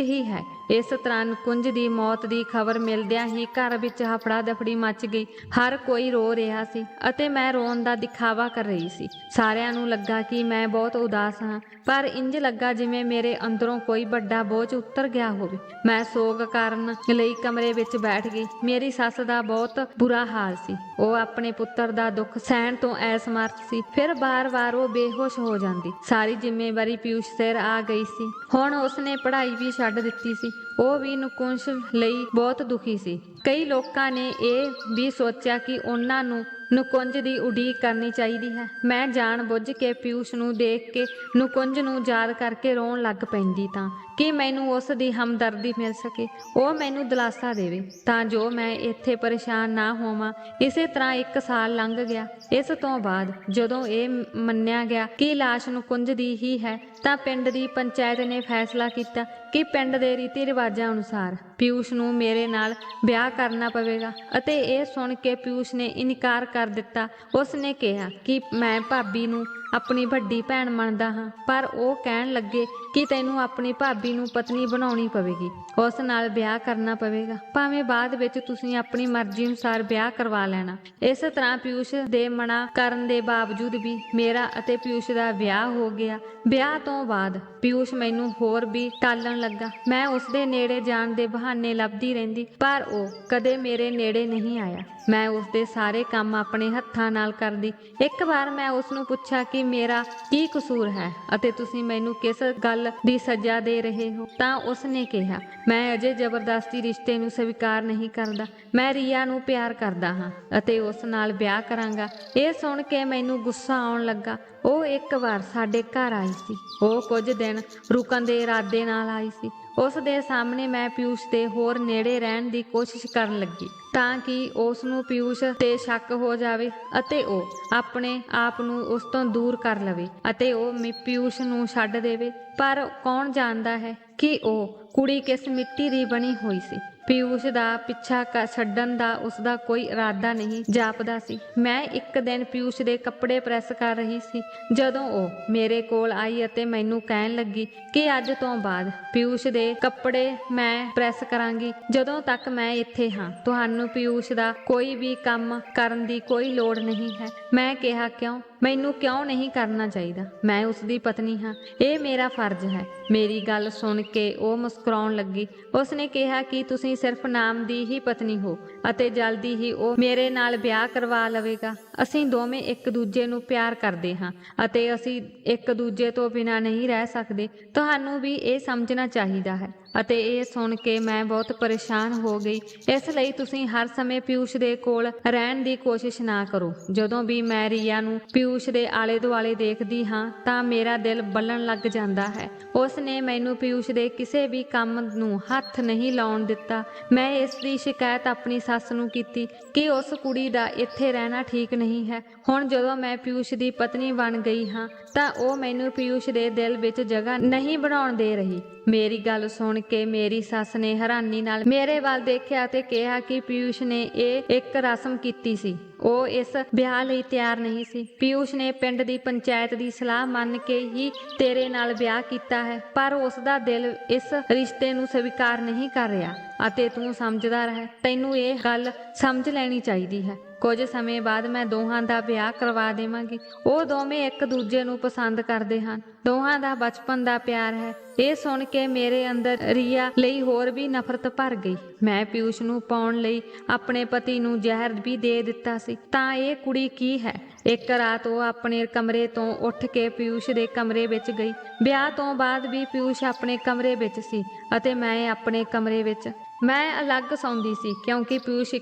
ਹੀ ਹੈ। ਇਸ ਤਰ੍ਹਾਂ ਨੁਕੁੰਜ ਦੀ ਮੌਤ ਦੀ ਖਬਰ ਮਿਲਦਿਆਂ ਹੀ ਘਰ ਵਿੱਚ ਹਫੜਾ ਦਫੜੀ ਮਚ ਗਈ। ਹਰ ਕੋਈ ਰੋ ਰਿਹਾ ਸੀ ਅਤੇ ਮੈਂ ਰੋਣ ਦਾ ਦਿਖਾਵਾ ਕਰ ਰਹੀ ਸੀ। ਸਾਰਿਆਂ ਨੂੰ ਲੱਗਾ ਕਿ ਮੈਂ ਬਹੁਤ ਉਦਾਸ ਹਾਂ, ਪਰ ਇੰਜ ਲੱਗਾ ਜਿਵੇਂ ਮੇਰੇ ਅੰਦਰੋਂ ਕੋਈ ਵੱਡਾ ਬੋਝ ਉਤਰ ਗਿਆ ਹੋਵੇ। ਮੈਂ ਸੋਗ ਕਰਨ ਲਈ ਕਮਰੇ ਵਿੱਚ ਬੈਠ ਗਈ। ਮੇਰੀ ਸੱਸ ਦਾ ਬਹੁਤ ਬੁਰਾ ਹਾਲ ਸੀ। ਉਹ ਆਪਣੇ ਪੁੱਤਰ ਦਾ ਦੁੱਖ ਸਹਿਣ ਤੋਂ ਅਸਮਰਥ ਸੀ। ਫਿਰ ਬਾਰ-ਬਾਰ ਉਹ ਬੇਹੋਸ਼ ਹੋ ਜਾਂਦੀ। ਸਾਰੀ ਜ਼ਿੰਮੇਵਾਰੀ ਪਿਊਸ਼ ਸਿਰ ਆ ਗਈ ਸੀ। ਹੁਣ ਉਸਨੇ ਪੜ੍ਹਾਈ ਵੀ ਛੱਡ ਦਿੱਤੀ ਸੀ। ਉਹ ਵੀ ਨੁਕੁੰਜ ਲਈ ਬਹੁਤ ਦੁਖੀ ਸੀ। ਕਈ ਲੋਕਾਂ ਨੇ ਇਹ ਵੀ ਸੋਚਿਆ ਕਿ ਉਹਨਾਂ ਨੂੰ ਨੁਕੁੰਜ ਦੀ ਉਡੀਕ ਕਰਨੀ ਚਾਹੀਦੀ ਹੈ। ਮੈਂ ਜਾਣ ਬੁੱਝ ਕੇ ਪਿਊਸ਼ ਨੂੰ ਦੇਖ ਕੇ ਨੁਕੁੰਜ ਨੂੰ ਯਾਦ ਕਰਕੇ ਰੋਣ ਲੱਗ ਪੈਂਦੀ ਤਾਂ ਕਿ ਮੈਨੂੰ ਉਸ ਦੀ ਹਮਦਰਦੀ ਮਿਲ ਸਕੇ, ਉਹ ਮੈਨੂੰ ਦਿਲਾਸਾ ਦੇਵੇ ਤਾਂ ਜੋ ਮੈਂ ਇੱਥੇ ਪਰੇਸ਼ਾਨ ਨਾ ਹੋਵਾਂ। ਇਸੇ ਤਰ੍ਹਾਂ 1 ਸਾਲ ਲੰਘ ਗਿਆ। ਇਸ ਤੋਂ ਬਾਅਦ ਜਦੋਂ ਇਹ ਮੰਨਿਆ ਗਿਆ ਕਿ ਲਾਸ਼ ਨੁਕੁੰਜ ਦੀ ਹੀ ਹੈ ਤਾਂ ਪਿੰਡ ਦੀ ਪੰਚਾਇਤ ਨੇ ਫੈਸਲਾ ਕੀਤਾ ਕਿ ਪਿੰਡ ਦੇ ਰੀਤੀ ਰਿਵਾਜਾਂ ਅਨੁਸਾਰ ਪਿਊਸ਼ ਨੂੰ ਮੇਰੇ ਨਾਲ ਵਿਆਹ ਕਰਨਾ ਪਵੇਗਾ ਅਤੇ ਇਹ ਸੁਣ ਕੇ ਪਿਊਸ਼ ਨੇ ਇਨਕਾਰ ਕਰ ਦਿੱਤਾ। ਉਸ ਨੇ ਕਿਹਾ ਕਿ ਮੈਂ ਭਾਬੀ ਨੂੰ ਆਪਣੀ ਵੱਡੀ ਭੈਣ ਮੰਨਦਾ ਹਾਂ, ਪਰ ਉਹ ਕਹਿਣ ਲੱਗੇ ਕਿ ਤੈਨੂੰ ਆਪਣੀ ਭਾਬੀ ਨੂੰ ਪਤਨੀ ਬਣਾਉਣੀ ਪਵੇਗੀ, ਉਸ ਨਾਲ ਵਿਆਹ ਕਰਨਾ ਪਵੇਗਾ, ਭਾਵੇਂ ਬਾਅਦ ਵਿੱਚ ਤੁਸੀਂ ਆਪਣੀ ਮਰਜ਼ੀ ਅਨੁਸਾਰ ਵਿਆਹ ਕਰਵਾ ਲੈਣਾ। ਇਸ ਤਰ੍ਹਾਂ ਪਿਊਸ਼ ਦੇ ਮਨਾ ਕਰਨ ਦੇ ਬਾਵਜੂਦ ਵੀ ਮੇਰਾ ਅਤੇ ਪਿਊਸ਼ ਦਾ ਵਿਆਹ ਹੋ ਗਿਆ। ਵਿਆਹ ਤੋਂ ਬਾਅਦ ਪਿਊਸ਼ ਮੈਨੂੰ ਹੋਰ ਵੀ ਟਾਲਣ ਲੱਗਾ। ਮੈਂ ਉਸਦੇ ਨੇੜੇ ਜਾਣ ਦੇ ਬਹਾਨੇ ਲੱਭਦੀ ਰਹਿੰਦੀ, ਪਰ ਉਹ ਕਦੇ ਮੇਰੇ ਨੇੜੇ ਨਹੀਂ ਆਇਆ। ਮੈਂ ਉਸਦੇ ਸਾਰੇ ਕੰਮ ਆਪਣੇ ਹੱਥਾਂ ਨਾਲ ਕਰਦੀ। ਇੱਕ ਵਾਰ ਮੈਂ ਉਸਨੂੰ ਪੁੱਛਿਆ ਕਿ ਮੇਰਾ ਕੀ ਕਸੂਰ ਹੈ ਅਤੇ ਤੁਸੀਂ ਮੈਨੂੰ ਕਿਸ ਗੱਲ ਦੀ ਸਜ਼ਾ ਦੇ ਰਹੇ ਹੋ, ਤਾਂ ਉਸਨੇ ਕਿਹਾ, ਮੈਂ ਅਜੇ ਜ਼ਬਰਦਸਤੀ ਰਿਸ਼ਤੇ ਨੂੰ ਸਵੀਕਾਰ ਨਹੀਂ ਕਰਦਾ। ਮੈਂ ਰੀਆ ਨੂੰ ਪਿਆਰ ਕਰਦਾ ਹਾਂ ਅਤੇ ਉਸ ਨਾਲ ਵਿਆਹ ਕਰਾਂਗਾ। ਇਹ ਸੁਣ ਕੇ ਮੈਨੂੰ ਗੁੱਸਾ ਆਉਣ ਲੱਗਾ। ਉਹ ਇੱਕ ਵਾਰ ਸਾਡੇ ਘਰ ਆਈ ਸੀ। ਉਹ ਕੁਝ ਦਿਨ ਰੁਕਣ ਦੇ ਇਰਾਦੇ ਨਾਲ ਆਈ ਸੀ। ਉਸ ਦੇ ਸਾਹਮਣੇ ਮੈਂ ਪਿਊਸ਼ ਦੇ ਹੋਰ ਨੇੜੇ ਰਹਿਣ ਦੀ ਕੋਸ਼ਿਸ਼ ਕਰਨ ਲੱਗੀ ਤਾਂ ਕਿ ਉਸ ਨੂੰ ਪਿਊਸ਼ ਤੇ ਸ਼ੱਕ ਹੋ ਜਾਵੇ ਅਤੇ ਉਹ ਆਪਣੇ ਆਪ ਨੂੰ ਉਸ ਤੋਂ ਦੂਰ ਕਰ ਲਵੇ ਅਤੇ ਉਹ ਪਿਊਸ਼ ਨੂੰ ਛੱਡ ਦੇਵੇ। ਪਰ ਕੌਣ ਜਾਣਦਾ ਹੈ ਕਿ ਉਹ ਕੁੜੀ ਕਿਸ ਮਿੱਟੀ ਦੀ ਬਣੀ ਹੋਈ ਸੀ। ਪਿਊਸ਼ ਦਾ ਪਿੱਛਾ ਛੱਡਣ ਦਾ ਉਸਦਾ ਕੋਈ ਇਰਾਦਾ ਨਹੀਂ ਜਾਪਦਾ ਸੀ। ਮੈਂ ਇੱਕ ਦਿਨ ਪਿਊਸ਼ ਦੇ ਕੱਪੜੇ ਪ੍ਰੈਸ ਕਰ ਰਹੀ ਸੀ ਜਦੋਂ ਉਹ ਮੇਰੇ ਕੋਲ ਆਈ ਅਤੇ ਮੈਨੂੰ ਕਹਿਣ ਲੱਗੀ ਕਿ ਅੱਜ ਤੋਂ ਬਾਅਦ ਪਿਊਸ਼ ਦੇ ਕੱਪੜੇ ਮੈਂ ਪ੍ਰੈਸ ਕਰਾਂਗੀ। ਜਦੋਂ ਤੱਕ ਮੈਂ ਇੱਥੇ ਹਾਂ ਤੁਹਾਨੂੰ ਪਿਊਸ਼ ਦਾ ਕੋਈ ਵੀ ਕੰਮ ਕਰਨ ਦੀ ਕੋਈ ਲੋੜ ਨਹੀਂ ਹੈ। ਮੈਂ ਕਿਹਾ, ਕਿਉਂ? ਮੈਨੂੰ ਕਿਉਂ ਨਹੀਂ ਕਰਨਾ ਚਾਹੀਦਾ? ਮੈਂ ਉਸਦੀ ਪਤਨੀ ਹਾਂ, ਇਹ ਮੇਰਾ ਫਰਜ਼ ਹੈ। ਮੇਰੀ ਗੱਲ ਸੁਣ ਕੇ ਉਹ ਮੁਸਕਰਾਉਣ ਲੱਗੀ। ਉਸਨੇ ਕਿਹਾ ਕਿ ਤੁਸੀਂ ਸਿਰਫ ਨਾਮ ਦੀ ਹੀ ਪਤਨੀ ਹੋ ਅਤੇ ਜਲਦੀ ਹੀ ਉਹ ਮੇਰੇ ਨਾਲ ਵਿਆਹ ਕਰਵਾ ਲਵੇਗਾ। ਅਸੀਂ ਦੋਵੇਂ ਇੱਕ ਦੂਜੇ ਨੂੰ ਪਿਆਰ ਕਰਦੇ ਹਾਂ ਅਤੇ ਅਸੀਂ ਇੱਕ ਦੂਜੇ ਤੋਂ ਬਿਨਾਂ ਨਹੀਂ ਰਹਿ ਸਕਦੇ। ਤੁਹਾਨੂੰ ਵੀ ਇਹ ਸਮਝਣਾ ਚਾਹੀਦਾ ਹੈ। ਅਤੇ ਇਹ ਸੁਣ ਕੇ ਮੈਂ ਬਹੁਤ ਪਰੇਸ਼ਾਨ ਹੋ ਗਈ। ਇਸ ਲਈ ਤੁਸੀਂ ਹਰ ਸਮੇਂ ਪਿਊਸ਼ ਦੇ ਕੋਲ ਰਹਿਣ ਦੀ ਕੋਸ਼ਿਸ਼ ਨਾ ਕਰੋ। ਜਦੋਂ ਵੀ ਮੈਂ ਰੀਆ ਨੂੰ ਪਿਊਸ਼ ਦੇ ਆਲੇ ਦੁਆਲੇ ਦੇਖਦੀ ਹਾਂ ਤਾਂ ਮੇਰਾ ਦਿਲ ਬਲਣ ਲੱਗ ਜਾਂਦਾ ਹੈ। ਉਸ ਨੇ ਮੈਨੂੰ ਪਿਊਸ਼ ਦੇ ਕਿਸੇ ਵੀ ਕੰਮ ਨੂੰ ਹੱਥ ਨਹੀਂ ਲਾਉਣ ਦਿੱਤਾ। ਮੈਂ ਇਸ ਦੀ ਸ਼ਿਕਾਇਤ ਆਪਣੀ ਸੱਸ ਨੂੰ ਕੀਤੀ ਕਿ ਉਸ ਕੁੜੀ ਦਾ ਇੱਥੇ ਰਹਿਣਾ ਠੀਕ ਨਹੀਂ ਹੈ। ਹੁਣ ਜਦੋਂ ਮੈਂ ਪਿਊਸ਼ ਦੀ ਪਤਨੀ ਬਣ ਗਈ ਹਾਂ ਤਾਂ ਉਹ ਮੈਨੂੰ ਪਿਊਸ਼ ਦੇ ਦਿਲ ਵਿੱਚ ਜਗ੍ਹਾ ਨਹੀਂ ਬਣਾਉਣ ਦੇ ਰਹੀ। ਮੇਰੀ ਗੱਲ ਸੁਣ ਕੇ ਮੇਰੀ ਸੱਸ ਨੇ ਹੈਰਾਨੀ ਨਾਲ ਮੇਰੇ ਵੱਲ ਦੇਖਿਆ ਤੇ ਕਿਹਾ ਕਿ ਪਿਊਸ਼ ਨੇ ਇਹ ਇੱਕ ਰਸਮ ਕੀਤੀ ਸੀ। ਉਹ ਇਸ ਵਿਆਹ ਲਈ ਤਿਆਰ ਨਹੀਂ ਸੀ। ਪਿਊਸ਼ ਨੇ ਪਿੰਡ ਦੀ ਪੰਚਾਇਤ ਦੀ ਸਲਾਹ ਮੰਨ ਕੇ ਹੀ ਤੇਰੇ ਨਾਲ ਵਿਆਹ ਕੀਤਾ ਹੈ, ਪਰ ਉਸ ਦਾ ਦਿਲ ਇਸ ਰਿਸ਼ਤੇ ਨੂੰ ਸਵੀਕਾਰ ਨਹੀਂ ਕਰ ਰਿਹਾ ਅਤੇ ਤੂੰ ਸਮਝਦਾ ਰਹਿ। ਤੈਨੂੰ ਇਹ ਗੱਲ ਸਮਝ ਲੈਣੀ ਚਾਹੀਦੀ ਹੈ। ਕੁਝ ਸਮੇਂ ਬਾਅਦ ਮੈਂ ਦੋਹਾਂ ਦਾ ਵਿਆਹ ਕਰਵਾ ਦੇਵਾਂਗੀ। ਉਹ ਦੋਵੇਂ ਇੱਕ ਦੂਜੇ ਨੂੰ ਪਸੰਦ ਕਰਦੇ ਹਨ। ਦੋਹਾਂ ਦਾ ਬਚਪਨ ਦਾ ਪਿਆਰ ਹੈ। ਇਹ ਸੁਣ ਕੇ ਮੇਰੇ ਅੰਦਰ ਰੀਆ ਲਈ ਹੋਰ ਵੀ ਨਫ਼ਰਤ ਭਰ ਗਈ। ਮੈਂ ਪਿਊਸ਼ ਨੂੰ ਪਾਉਣ ਲਈ ਆਪਣੇ ਪਤੀ ਨੂੰ ਜ਼ਹਿਰ ਵੀ ਦੇ ਦਿੱਤਾ ਸੀ। ਤਾਂ ਇਹ ਕੁੜੀ ਕੀ ਹੈ? ਇੱਕ ਰਾਤ ਉਹ ਆਪਣੇ ਕਮਰੇ ਤੋਂ ਉੱਠ ਕੇ ਪਿਊਸ਼ ਦੇ ਕਮਰੇ ਵਿੱਚ ਗਈ। ਵਿਆਹ ਤੋਂ ਬਾਅਦ ਵੀ ਪਿਊਸ਼ ਆਪਣੇ ਕਮਰੇ ਵਿੱਚ ਸੀ ਅਤੇ ਮੈਂ ਆਪਣੇ ਕਮਰੇ ਵਿੱਚ। ਮੈਂ ਅਲੱਗ ਸੌਂਦੀ ਸੀ ਕਿਉਂਕਿ ਪਿਊਸ਼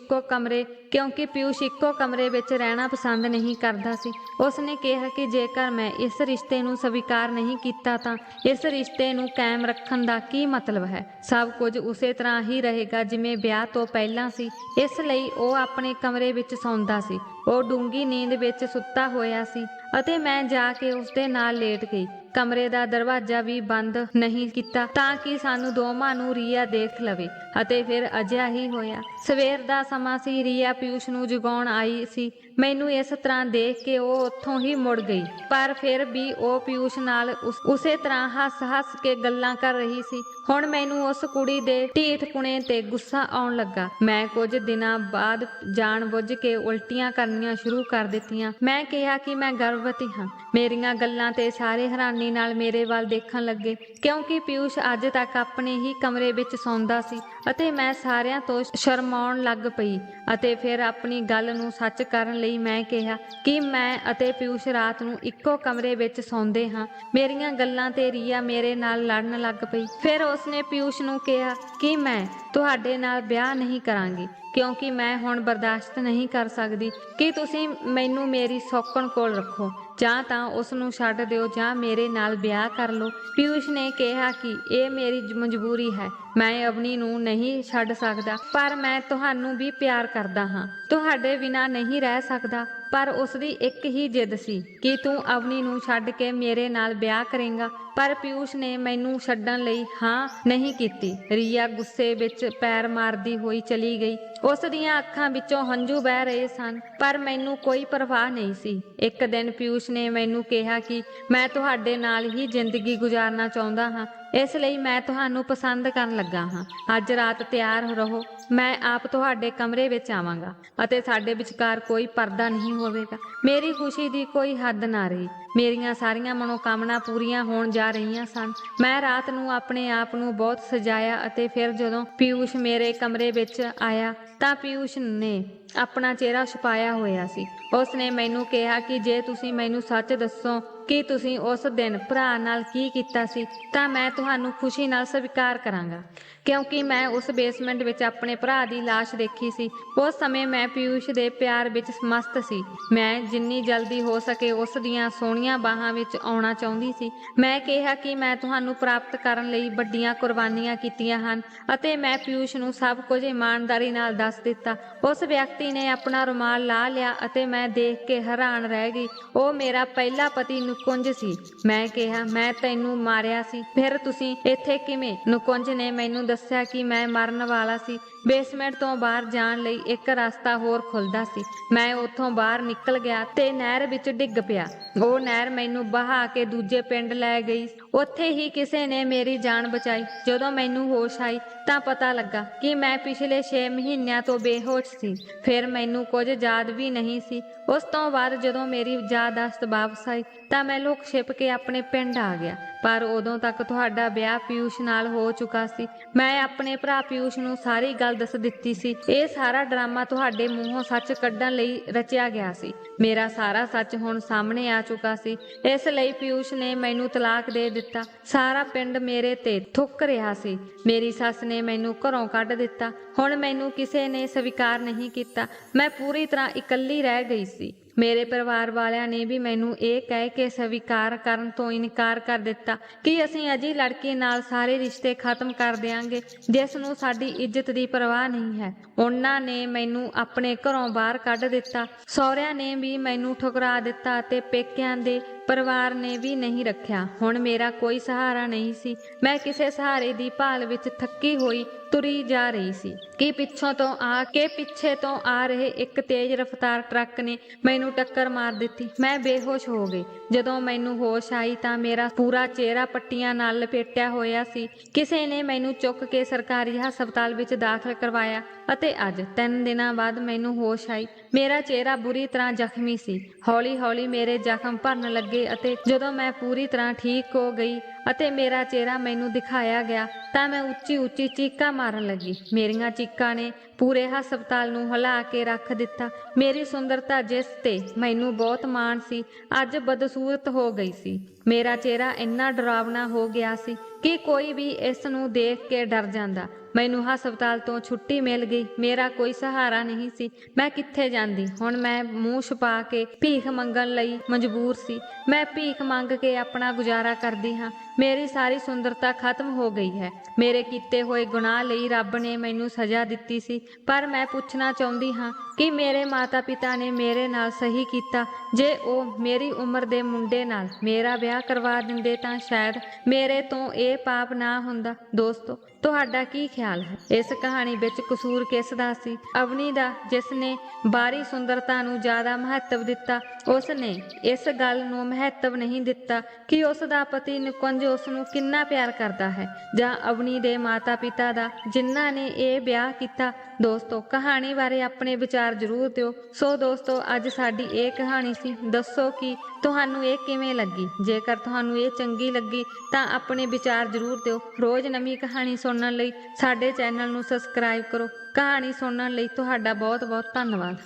ਇੱਕੋ ਕਮਰੇ ਵਿੱਚ ਰਹਿਣਾ ਪਸੰਦ ਨਹੀਂ ਕਰਦਾ ਸੀ। ਉਸਨੇ ਕਿਹਾ ਕਿ ਜੇਕਰ ਮੈਂ ਇਸ ਰਿਸ਼ਤੇ ਨੂੰ ਸਵੀਕਾਰ ਨਹੀਂ ਕੀਤਾ ਤਾਂ ਇਸ ਰਿਸ਼ਤੇ ਨੂੰ ਕਾਇਮ ਰੱਖਣ ਦਾ ਕੀ ਮਤਲਬ ਹੈ? ਸਭ ਕੁਝ ਉਸੇ ਤਰ੍ਹਾਂ ਹੀ ਰਹੇਗਾ ਜਿਵੇਂ ਵਿਆਹ ਤੋਂ ਪਹਿਲਾਂ ਸੀ। ਇਸ ਲਈ ਉਹ ਆਪਣੇ ਕਮਰੇ ਵਿੱਚ ਸੌਂਦਾ ਸੀ। ਉਹ ਡੂੰਘੀ ਨੀਂਦ ਵਿੱਚ ਸੁੱਤਾ ਹੋਇਆ ਸੀ ਅਤੇ ਮੈਂ ਜਾ ਕੇ ਉਸਦੇ ਨਾਲ ਲੇਟ ਗਈ। ਕਮਰੇ ਦਾ ਦਰਵਾਜ਼ਾ ਵੀ ਬੰਦ ਨਹੀਂ ਕੀਤਾ ਤਾਂ ਕਿ ਸਾਨੂੰ ਦੋਵਾਂ ਨੂੰ ਰੀਆ ਦੇਖ ਲਵੇ ਅਤੇ ਫਿਰ ਅਜਿਹਾ ਹੀ ਹੋਇਆ। ਸਵੇਰ ਦਾ ਸਮਾਂ ਸੀ। ਰੀਆ ਪਿਊਸ਼ ਨੂੰ ਜਗਾਉਣ ਆਈ ਸੀ। ਮੈਨੂੰ ਇਸ ਤਰ੍ਹਾਂ ਦੇਖ ਕੇ ਉਹ ਉੱਥੋਂ ਹੀ ਮੁੜ ਗਈ, ਪਰ ਫਿਰ ਵੀ ਉਹ ਪਿਊਸ਼ ਨਾਲ ਉਸੇ ਤਰ੍ਹਾਂ ਹੱਸ-ਹੱਸ ਕੇ ਗੱਲਾਂ ਕਰ ਰਹੀ ਸੀ। ਹੁਣ ਮੈਨੂੰ ਉਸ ਕੁੜੀ ਦੇ ਢੀਠਪੁਣੇ ਤੇ ਗੁੱਸਾ ਆਉਣ ਲੱਗਾ। ਮੈਂ ਕੁਝ ਦਿਨਾਂ ਬਾਅਦ ਜਾਣ-ਬੁੱਝ ਕੇ ਉਲਟੀਆਂ ਕਰਨੀਆਂ ਸ਼ੁਰੂ ਕਰ ਦਿੱਤੀਆਂ। ਮੈਂ ਕਿਹਾ ਕਿ ਮੈਂ ਗਰਭਵਤੀ ਹਾਂ। ਮੇਰੀਆਂ ਗੱਲਾਂ ਤੇ ਸਾਰੇ ਹੈਰਾਨੀ ਨਾਲ ਮੇਰੇ ਵੱਲ ਦੇਖਣ ਲੱਗੇ ਕਿਉਂਕਿ ਪਿਊਸ਼ ਅੱਜ ਤੱਕ ਆਪਣੇ ਹੀ ਕਮਰੇ ਵਿੱਚ ਸੌਂਦਾ ਸੀ ਅਤੇ ਮੈਂ ਸਾਰਿਆਂ ਤੋਂ ਸ਼ਰਮਾਉਣ ਲੱਗ ਪਈ ਅਤੇ ਫਿਰ ਆਪਣੀ ਗੱਲ ਨੂੰ ਸੱਚ ਕਰਨ ਲਈ ਮੈਂ ਕਿਹਾ ਕਿ ਮੈਂ ਅਤੇ ਪਿਊਸ਼ ਰਾਤ ਨੂੰ ਇੱਕੋ ਕਮਰੇ ਵਿੱਚ ਸੌਂਦੇ ਹਾਂ। ਮੇਰੀਆਂ ਗੱਲਾਂ ਤੇ ਰੀਆ ਮੇਰੇ ਨਾਲ ਲੜਨ ਲੱਗ ਪਈ। ਫਿਰ ਉਸਨੇ ਪਿਊਸ਼ ਨੂੰ ਕਿਹਾ ਕਿ ਮੈਂ ਤੁਹਾਡੇ ਨਾਲ ਵਿਆਹ ਨਹੀਂ ਕਰਾਂਗੀ ਕਿਉਂਕਿ ਮੈਂ ਹੁਣ ਬਰਦਾਸ਼ਤ ਨਹੀਂ ਕਰ ਸਕਦੀ ਕਿ ਤੁਸੀਂ ਮੈਨੂੰ ਮੇਰੀ ਸੌਕਣ ਕੋਲ ਰੱਖੋ। ਜਾਂ ਤਾਂ ਉਸ ਨੂੰ ਛੱਡ ਦਿਓ ਜਾਂ ਮੇਰੇ ਨਾਲ ਵਿਆਹ ਕਰ ਲਓ। ਪਿਊਸ਼ ਨੇ ਕਿਹਾ ਕਿ ਇਹ ਮੇਰੀ ਮਜਬੂਰੀ ਹੈ। ਮੈਂ ਅਵਨੀ ਨੂੰ ਨਹੀਂ ਛੱਡ ਸਕਦਾ, ਪਰ ਮੈਂ ਤੁਹਾਨੂੰ ਵੀ ਪਿਆਰ ਕਰਦਾ ਹਾਂ। ਤੁਹਾਡੇ ਬਿਨਾਂ ਨਹੀਂ ਰਹਿ ਸਕਦਾ। ਪਰ ਉਸਦੀ ਇੱਕ ਹੀ ਜਿੱਦ ਸੀ ਕਿ ਤੂੰ ਅਵਨੀ ਨੂੰ ਛੱਡ ਕੇ ਮੇਰੇ ਨਾਲ ਵਿਆਹ ਕਰੇਂਗਾ। ਪਰ ਪਿਊਸ਼ ਨੇ ਮੈਨੂੰ ਛੱਡਣ ਲਈ ਹਾਂ ਨਹੀਂ ਕੀਤੀ। ਰੀਆ ਗੁੱਸੇ ਵਿੱਚ ਪੈਰ ਮਾਰਦੀ ਹੋਈ ਚਲੀ ਗਈ। ਉਸ ਦੀਆਂ ਅੱਖਾਂ ਵਿੱਚੋਂ ਹੰਝੂ ਵਹਿ ਰਹੇ ਸਨ, ਪਰ ਮੈਨੂੰ ਕੋਈ ਪਰਵਾਹ ਨਹੀਂ ਸੀ। ਇੱਕ ਦਿਨ ਪਿਊਸ਼ ਨੇ ਮੈਨੂੰ ਕਿਹਾ ਕਿ ਮੈਂ ਤੁਹਾਡੇ ਨਾਲ ਹੀ ਜ਼ਿੰਦਗੀ ਗੁਜ਼ਾਰਨਾ ਚਾਹੁੰਦਾ ਹਾਂ, ਇਸ ਲਈ ਮੈਂ ਤੁਹਾਨੂੰ ਪਸੰਦ ਕਰਨ ਲੱਗਾ ਹਾਂ। ਅੱਜ ਰਾਤ ਤਿਆਰ ਰਹੋ, ਮੈਂ ਆਪ ਤੁਹਾਡੇ ਕਮਰੇ ਵਿੱਚ ਆਵਾਂਗਾ ਅਤੇ ਸਾਡੇ ਵਿਚਕਾਰ ਕੋਈ ਪਰਦਾ ਨਹੀਂ ਹੋਵੇਗਾ। ਮੇਰੀ ਖੁਸ਼ੀ ਦੀ ਕੋਈ ਹੱਦ ਨਾ ਰਹੀ। ਮੇਰੀਆਂ ਸਾਰੀਆਂ ਮਨੋਕਾਮਨਾ ਪੂਰੀਆਂ ਹੋਣ ਜਾ ਜਾ ਰਹੀਆਂ ਸਨ। ਮੈਂ ਰਾਤ ਨੂੰ ਆਪਣੇ ਆਪ ਨੂੰ ਬਹੁਤ ਸਜਾਇਆ ਅਤੇ ਫਿਰ ਜਦੋਂ ਪਿਊਸ਼ ਮੇਰੇ ਕਮਰੇ ਵਿੱਚ ਆਇਆ ਤਾਂ ਪਿਊਸ਼ ਨੇ ਆਪਣਾ ਚਿਹਰਾ ਛੁਪਾਇਆ ਹੋਇਆ ਸੀ। ਉਸਨੇ ਮੈਨੂੰ ਕਿਹਾ ਕਿ ਜੇ ਤੁਸੀਂ ਮੈਨੂੰ ਸੱਚ ਦੱਸੋ ਕਿ ਤੁਸੀਂ ਉਸ ਦਿਨ ਭਰਾ ਨਾਲ ਕੀ ਕੀਤਾ ਸੀ ਤਾਂ ਮੈਂ ਤੁਹਾਨੂੰ ਖੁਸ਼ੀ ਨਾਲ ਸਵੀਕਾਰ ਕਰਾਂਗਾ, ਕਿਉਂਕਿ ਮੈਂ ਉਸ ਬੇਸਮੈਂਟ ਵਿੱਚ ਆਪਣੇ ਭਰਾ ਦੀ ਲਾਸ਼ ਦੇਖੀ ਸੀ। ਉਸ ਸਮੇਂ ਮੈਂ ਪਿਊਸ਼ ਦੇ ਪਿਆਰ ਵਿੱਚ ਮਸਤ ਸੀ। ਮੈਂ ਜਿੰਨੀ ਜਲਦੀ ਹੋ ਸਕੇ ਉਸ ਦੀਆਂ ਸੋਹਣੀਆਂ ਬਾਹਾਂ ਵਿੱਚ ਆਉਣਾ ਚਾਹੁੰਦੀ ਸੀ। ਮੈਂ ਕਿਹਾ ਕਿ ਮੈਂ ਤੁਹਾਨੂੰ ਪ੍ਰਾਪਤ ਕਰਨ ਲਈ ਵੱਡੀਆਂ ਕੁਰਬਾਨੀਆਂ ਕੀਤੀਆਂ ਹਨ ਅਤੇ ਮੈਂ ਪਿਊਸ਼ ਨੂੰ ਸਭ ਕੁਝ ਇਮਾਨਦਾਰੀ ਨਾਲ ਦੱਸ ਦਿੱਤਾ। ਉਸ ਵਿਅਕਤੀ ਨੇ ਆਪਣਾ ਰੁਮਾਲ ਲਾ ਲਿਆ ਅਤੇ ਮੈਂ ਦੇਖ ਕੇ ਹੈਰਾਨ ਰਹਿ ਗਈ। ਉਹ ਮੇਰਾ ਪਹਿਲਾ ਪਤੀ ਨੁਕੁੰਜ ਸੀ। ਮੈਂ ਕਿਹਾ, ਮੈਂ ਤੈਨੂੰ ਮਾਰਿਆ ਸੀ, ਫਿਰ ਤੁਸੀਂ ਇੱਥੇ ਕਿਵੇਂ? ਨੁਕੁੰਜ ਨੇ ਮੈਨੂੰ ਦੱਸਿਆ ਕਿ ਮੈਂ ਮਰਨ ਵਾਲਾ ਸੀ। ਬੇਸਮੈਂਟ ਤੋਂ ਬਾਹਰ ਜਾਣ ਲਈ ਇੱਕ ਰਸਤਾ ਹੋਰ ਖੁੱਲਦਾ ਸੀ। ਮੈਂ ਉੱਥੋਂ ਬਾਹਰ ਨਿਕਲ ਗਿਆ ਤੇ ਨਹਿਰ ਵਿੱਚ ਡਿੱਗ ਪਿਆ। ਉਹ ਨਹਿਰ ਮੈਨੂੰ ਬਹਾ ਕੇ ਦੂਜੇ ਪਿੰਡ ਲੈ ਗਈ। ਉੱਥੇ ਹੀ ਕਿਸੇ ਨੇ ਮੇਰੀ ਜਾਨ ਬਚਾਈ। ਜਦੋਂ ਮੈਨੂੰ ਹੋਸ਼ ਆਈ ਤਾਂ ਪਤਾ ਲੱਗਾ ਕਿ ਮੈਂ ਪਿਛਲੇ 6 ਮਹੀਨਿਆਂ ਤੋਂ ਬੇਹੋਸ਼ ਸੀ। ਫਿਰ ਮੈਨੂੰ ਕੁਝ ਯਾਦ ਵੀ ਨਹੀਂ ਸੀ। ਉਸ ਤੋਂ ਬਾਅਦ ਜਦੋਂ ਮੇਰੀ ਯਾਦਾਸ਼ਤ ਵਾਪਸ ਆਈ ਤਾਂ ਮੈਂ ਲੁਕ ਛਿਪ ਕੇ ਆਪਣੇ ਪਿੰਡ ਆ ਗਿਆ, ਪਰ ਉਦੋਂ ਤੱਕ ਤੁਹਾਡਾ ਵਿਆਹ ਪਿਊਸ਼ ਨਾਲ ਹੋ ਚੁੱਕਾ ਸੀ। ਮੈਂ ਆਪਣੇ ਭਰਾ ਪਿਊਸ਼ ਨੂੰ ਸਾਰੀ ਗੱਲ ਦੱਸ ਦਿੱਤੀ ਸੀ। ਇਹ ਸਾਰਾ ਡਰਾਮਾ ਤੁਹਾਡੇ ਮੂੰਹੋਂ ਸੱਚ ਕੱਢਣ ਲਈ ਰਚਿਆ ਗਿਆ ਸੀ। ਮੇਰਾ ਸਾਰਾ ਸੱਚ ਹੁਣ ਸਾਹਮਣੇ ਆ ਚੁੱਕਾ ਸੀ। ਇਸ ਲਈ ਪਿਊਸ਼ ਨੇ ਮੈਨੂੰ ਤਲਾਕ ਦੇ ਦਿੱਤਾ। ਸਾਰਾ ਪਿੰਡ ਮੇਰੇ ਤੇ ਥੁੱਕ ਰਿਹਾ ਸੀ। ਮੇਰੀ ਸੱਸ ਨੇ ਮੈਨੂੰ ਘਰੋਂ ਕੱਢ ਦਿੱਤਾ। ਹੁਣ ਮੈਨੂੰ ਕਿਸੇ ਨੇ ਸਵੀਕਾਰ ਨਹੀਂ ਕੀਤਾ। ਮੈਂ ਪੂਰੀ ਤਰ੍ਹਾਂ ਇਕੱਲੀ ਰਹਿ ਗਈ ਸੀ। ਮੇਰੇ ਪਰਿਵਾਰ ਵਾਲਿਆਂ ਨੇ ਵੀ ਮੈਨੂੰ ਇਹ ਕਹਿ ਕੇ ਸਵੀਕਾਰ ਕਰਨ ਤੋਂ ਇਨਕਾਰ ਕਰ ਦਿੱਤਾ ਕਿ ਅਸੀਂ ਅਜਿਹੀ ਲੜਕੀ ਨਾਲ ਸਾਰੇ ਰਿਸ਼ਤੇ ਖਤਮ ਕਰ ਦਿਆਂਗੇ ਜਿਸ ਨੂੰ ਸਾਡੀ ਇੱਜ਼ਤ ਦੀ ਪਰਵਾਹ ਨਹੀਂ ਹੈ। ਉਹਨਾਂ ਨੇ ਮੈਨੂੰ ਆਪਣੇ ਘਰੋਂ ਬਾਹਰ ਕੱਢ ਦਿੱਤਾ। ਸਹੁਰਿਆਂ ਨੇ ਵੀ ਮੈਨੂੰ ਠੁਕਰਾ ਦਿੱਤਾ ਅਤੇ ਪੇਕਿਆਂ ਦੇ ਪਰਿਵਾਰ ਨੇ ਵੀ ਨਹੀਂ ਰੱਖਿਆ। ਹੁਣ ਮੇਰਾ ਕੋਈ ਸਹਾਰਾ ਨਹੀਂ ਸੀ। ਮੈਂ ਕਿਸੇ ਸਹਾਰੇ ਦੀ ਭਾਲ ਵਿੱਚ ਥੱਕੀ ਹੋਈ ਤੁਰੀ ਜਾ ਰਹੀ ਸੀ ਕਿ ਪਿੱਛੇ ਤੋਂ ਆ ਰਹੇ ਇੱਕ ਤੇਜ਼ ਰਫ਼ਤਾਰ ਟਰੱਕ ਨੇ ਮੈਨੂੰ ਟੱਕਰ ਮਾਰ ਦਿੱਤੀ। ਮੈਂ ਬੇਹੋਸ਼ ਹੋ ਗਈ। ਜਦੋਂ ਮੈਨੂੰ ਹੋਸ਼ ਆਈ ਤਾਂ ਮੇਰਾ ਪੂਰਾ ਚਿਹਰਾ ਪੱਟੀਆਂ ਨਾਲ ਲਪੇਟਿਆ ਹੋਇਆ ਸੀ। ਕਿਸੇ ਨੇ ਮੈਨੂੰ ਚੁੱਕ ਕੇ ਸਰਕਾਰੀ ਹਸਪਤਾਲ ਵਿੱਚ ਦਾਖਲ ਕਰਵਾਇਆ ਅਤੇ ਅੱਜ 3 ਦਿਨਾਂ ਬਾਅਦ ਮੈਨੂੰ ਹੋਸ਼ ਆਈ। ਮੇਰਾ ਚਿਹਰਾ ਬੁਰੀ ਤਰ੍ਹਾਂ ਜ਼ਖਮੀ ਸੀ। ਹੌਲੀ-ਹੌਲੀ ਮੇਰੇ ਜ਼ਖਮ ਭਰਨ ਲੱਗੇ ਅਤੇ ਜਦੋਂ ਮੈਂ ਪੂਰੀ ਤਰ੍ਹਾਂ ਠੀਕ ਹੋ ਗਈ ਅਤੇ ਮੇਰਾ ਚਿਹਰਾ ਮੈਨੂੰ ਦਿਖਾਇਆ ਗਿਆ ਤਾਂ ਮੈਂ ਉੱਚੀ-ਉੱਚੀ ਚੀਕਾਂ ਮਾਰਨ ਲੱਗੀ। ਮੇਰੀਆਂ ਚੀਕਾਂ ਨੇ ਪੂਰੇ ਹਸਪਤਾਲ ਨੂੰ ਹਿਲਾ ਕੇ ਰੱਖ ਦਿੱਤਾ। ਮੇਰੀ ਸੁੰਦਰਤਾ, ਜਿਸ ਤੇ ਮੈਨੂੰ ਬਹੁਤ ਮਾਣ ਸੀ, ਅੱਜ ਬਦਸੂਰਤ ਹੋ ਗਈ ਸੀ। ਮੇਰਾ ਚਿਹਰਾ ਇੰਨਾ ਡਰਾਵਨਾ ਹੋ ਗਿਆ ਸੀ ਕਿ ਕੋਈ ਵੀ ਇਸ ਨੂੰ ਦੇਖ ਕੇ ਡਰ ਜਾਂਦਾ। ਮੈਨੂੰ ਹਸਪਤਾਲ ਤੋਂ ਛੁੱਟੀ ਮਿਲ ਗਈ। ਮੇਰਾ ਕੋਈ ਸਹਾਰਾ ਨਹੀਂ ਸੀ। ਮੈਂ ਕਿੱਥੇ ਜਾਂਦੀ? ਹੁਣ ਮੈਂ ਮੂੰਹ ਛੁਪਾ ਕੇ ਭੀਖ ਮੰਗਣ ਲਈ ਮਜਬੂਰ ਸੀ। ਮੈਂ ਭੀਖ ਮੰਗ ਕੇ ਆਪਣਾ ਗੁਜ਼ਾਰਾ ਕਰਦੀ ਹਾਂ। ਮੇਰੀ ਸਾਰੀ ਸੁੰਦਰਤਾ ਖਤਮ ਹੋ ਗਈ ਹੈ। ਮੇਰੇ ਕੀਤੇ ਹੋਏ ਗੁਨਾਹ ਲਈ ਰੱਬ ਨੇ ਮੈਨੂੰ ਸਜ਼ਾ ਦਿੱਤੀ ਸੀ, ਪਰ ਮੈਂ ਪੁੱਛਣਾ ਚਾਹੁੰਦੀ ਹਾਂ ਕਿ ਮੇਰੇ ਮਾਤਾ-ਪਿਤਾ ਨੇ ਮੇਰੇ ਨਾਲ ਸਹੀ ਕੀਤਾ। ਜੇ ਉਹ ਮੇਰੀ ਉਮਰ ਦੇ ਮੁੰਡੇ ਨਾਲ ਮੇਰਾ ਵਿਆਹ ਕਰਵਾ ਦਿੰਦੇ ਤਾਂ ਸ਼ਾਇਦ ਮੇਰੇ ਤੋਂ ਇਹ ਪਾਪ ਨਾ ਹੁੰਦਾ। ਦੋਸਤੋ, ਤੁਹਾਡਾ ਕੀ ਖਿਆਲ ਹੈ? ਇਸ ਕਹਾਣੀ ਵਿੱਚ ਕਸੂਰ ਕਿਸ ਦਾ ਸੀ? ਅਵਨੀ ਦਾ, ਜਿਸ ਨੇ ਬਾਹਰੀ ਸੁੰਦਰਤਾ ਨੂੰ ਜ਼ਿਆਦਾ ਮਹੱਤਵ ਦਿੱਤਾ। ਉਸ ਨੇ ਇਸ ਗੱਲ ਨੂੰ ਮਹੱਤਵ ਨਹੀਂ ਦਿੱਤਾ ਕਿ ਉਸ ਦਾ ਪਤੀ ਨੁਕੁੰਜ ਉਸ ਨੂੰ ਕਿੰਨਾ ਪਿਆਰ ਕਰਦਾ ਹੈ, ਜਾਂ ਅਵਨੀ ਦੇ ਮਾਤਾ-ਪਿਤਾ ਦਾ, ਜਿਨ੍ਹਾਂ ਨੇ ਇਹ ਵਿਆਹ ਕੀਤਾ। ਦੋਸਤੋ, ਕਹਾਣੀ ਬਾਰੇ ਆਪਣੇ ਵਿਚਾਰ ਜ਼ਰੂਰ ਦਿਓ। ਸੋ ਦੋਸਤੋ, ਅੱਜ ਸਾਡੀ ਇਹ ਕਹਾਣੀ ਸੀ। ਦੱਸੋ ਕਿ ਤੁਹਾਨੂੰ ਇਹ ਕਿਵੇਂ ਲੱਗੀ। ਜੇਕਰ ਤੁਹਾਨੂੰ ਇਹ ਚੰਗੀ ਲੱਗੀ ਤਾਂ ਆਪਣੇ ਵਿਚਾਰ ਜ਼ਰੂਰ ਦਿਓ। ਰੋਜ਼ ਨਵੀਂ ਕਹਾਣੀ ਸੁਣਨ ਲਈ ਸਾਡੇ ਚੈਨਲ ਨੂੰ ਸਬਸਕ੍ਰਾਈਬ ਕਰੋ। ਕਹਾਣੀ ਸੁਣਨ ਲਈ ਤੁਹਾਡਾ ਬਹੁਤ ਬਹੁਤ ਧੰਨਵਾਦ।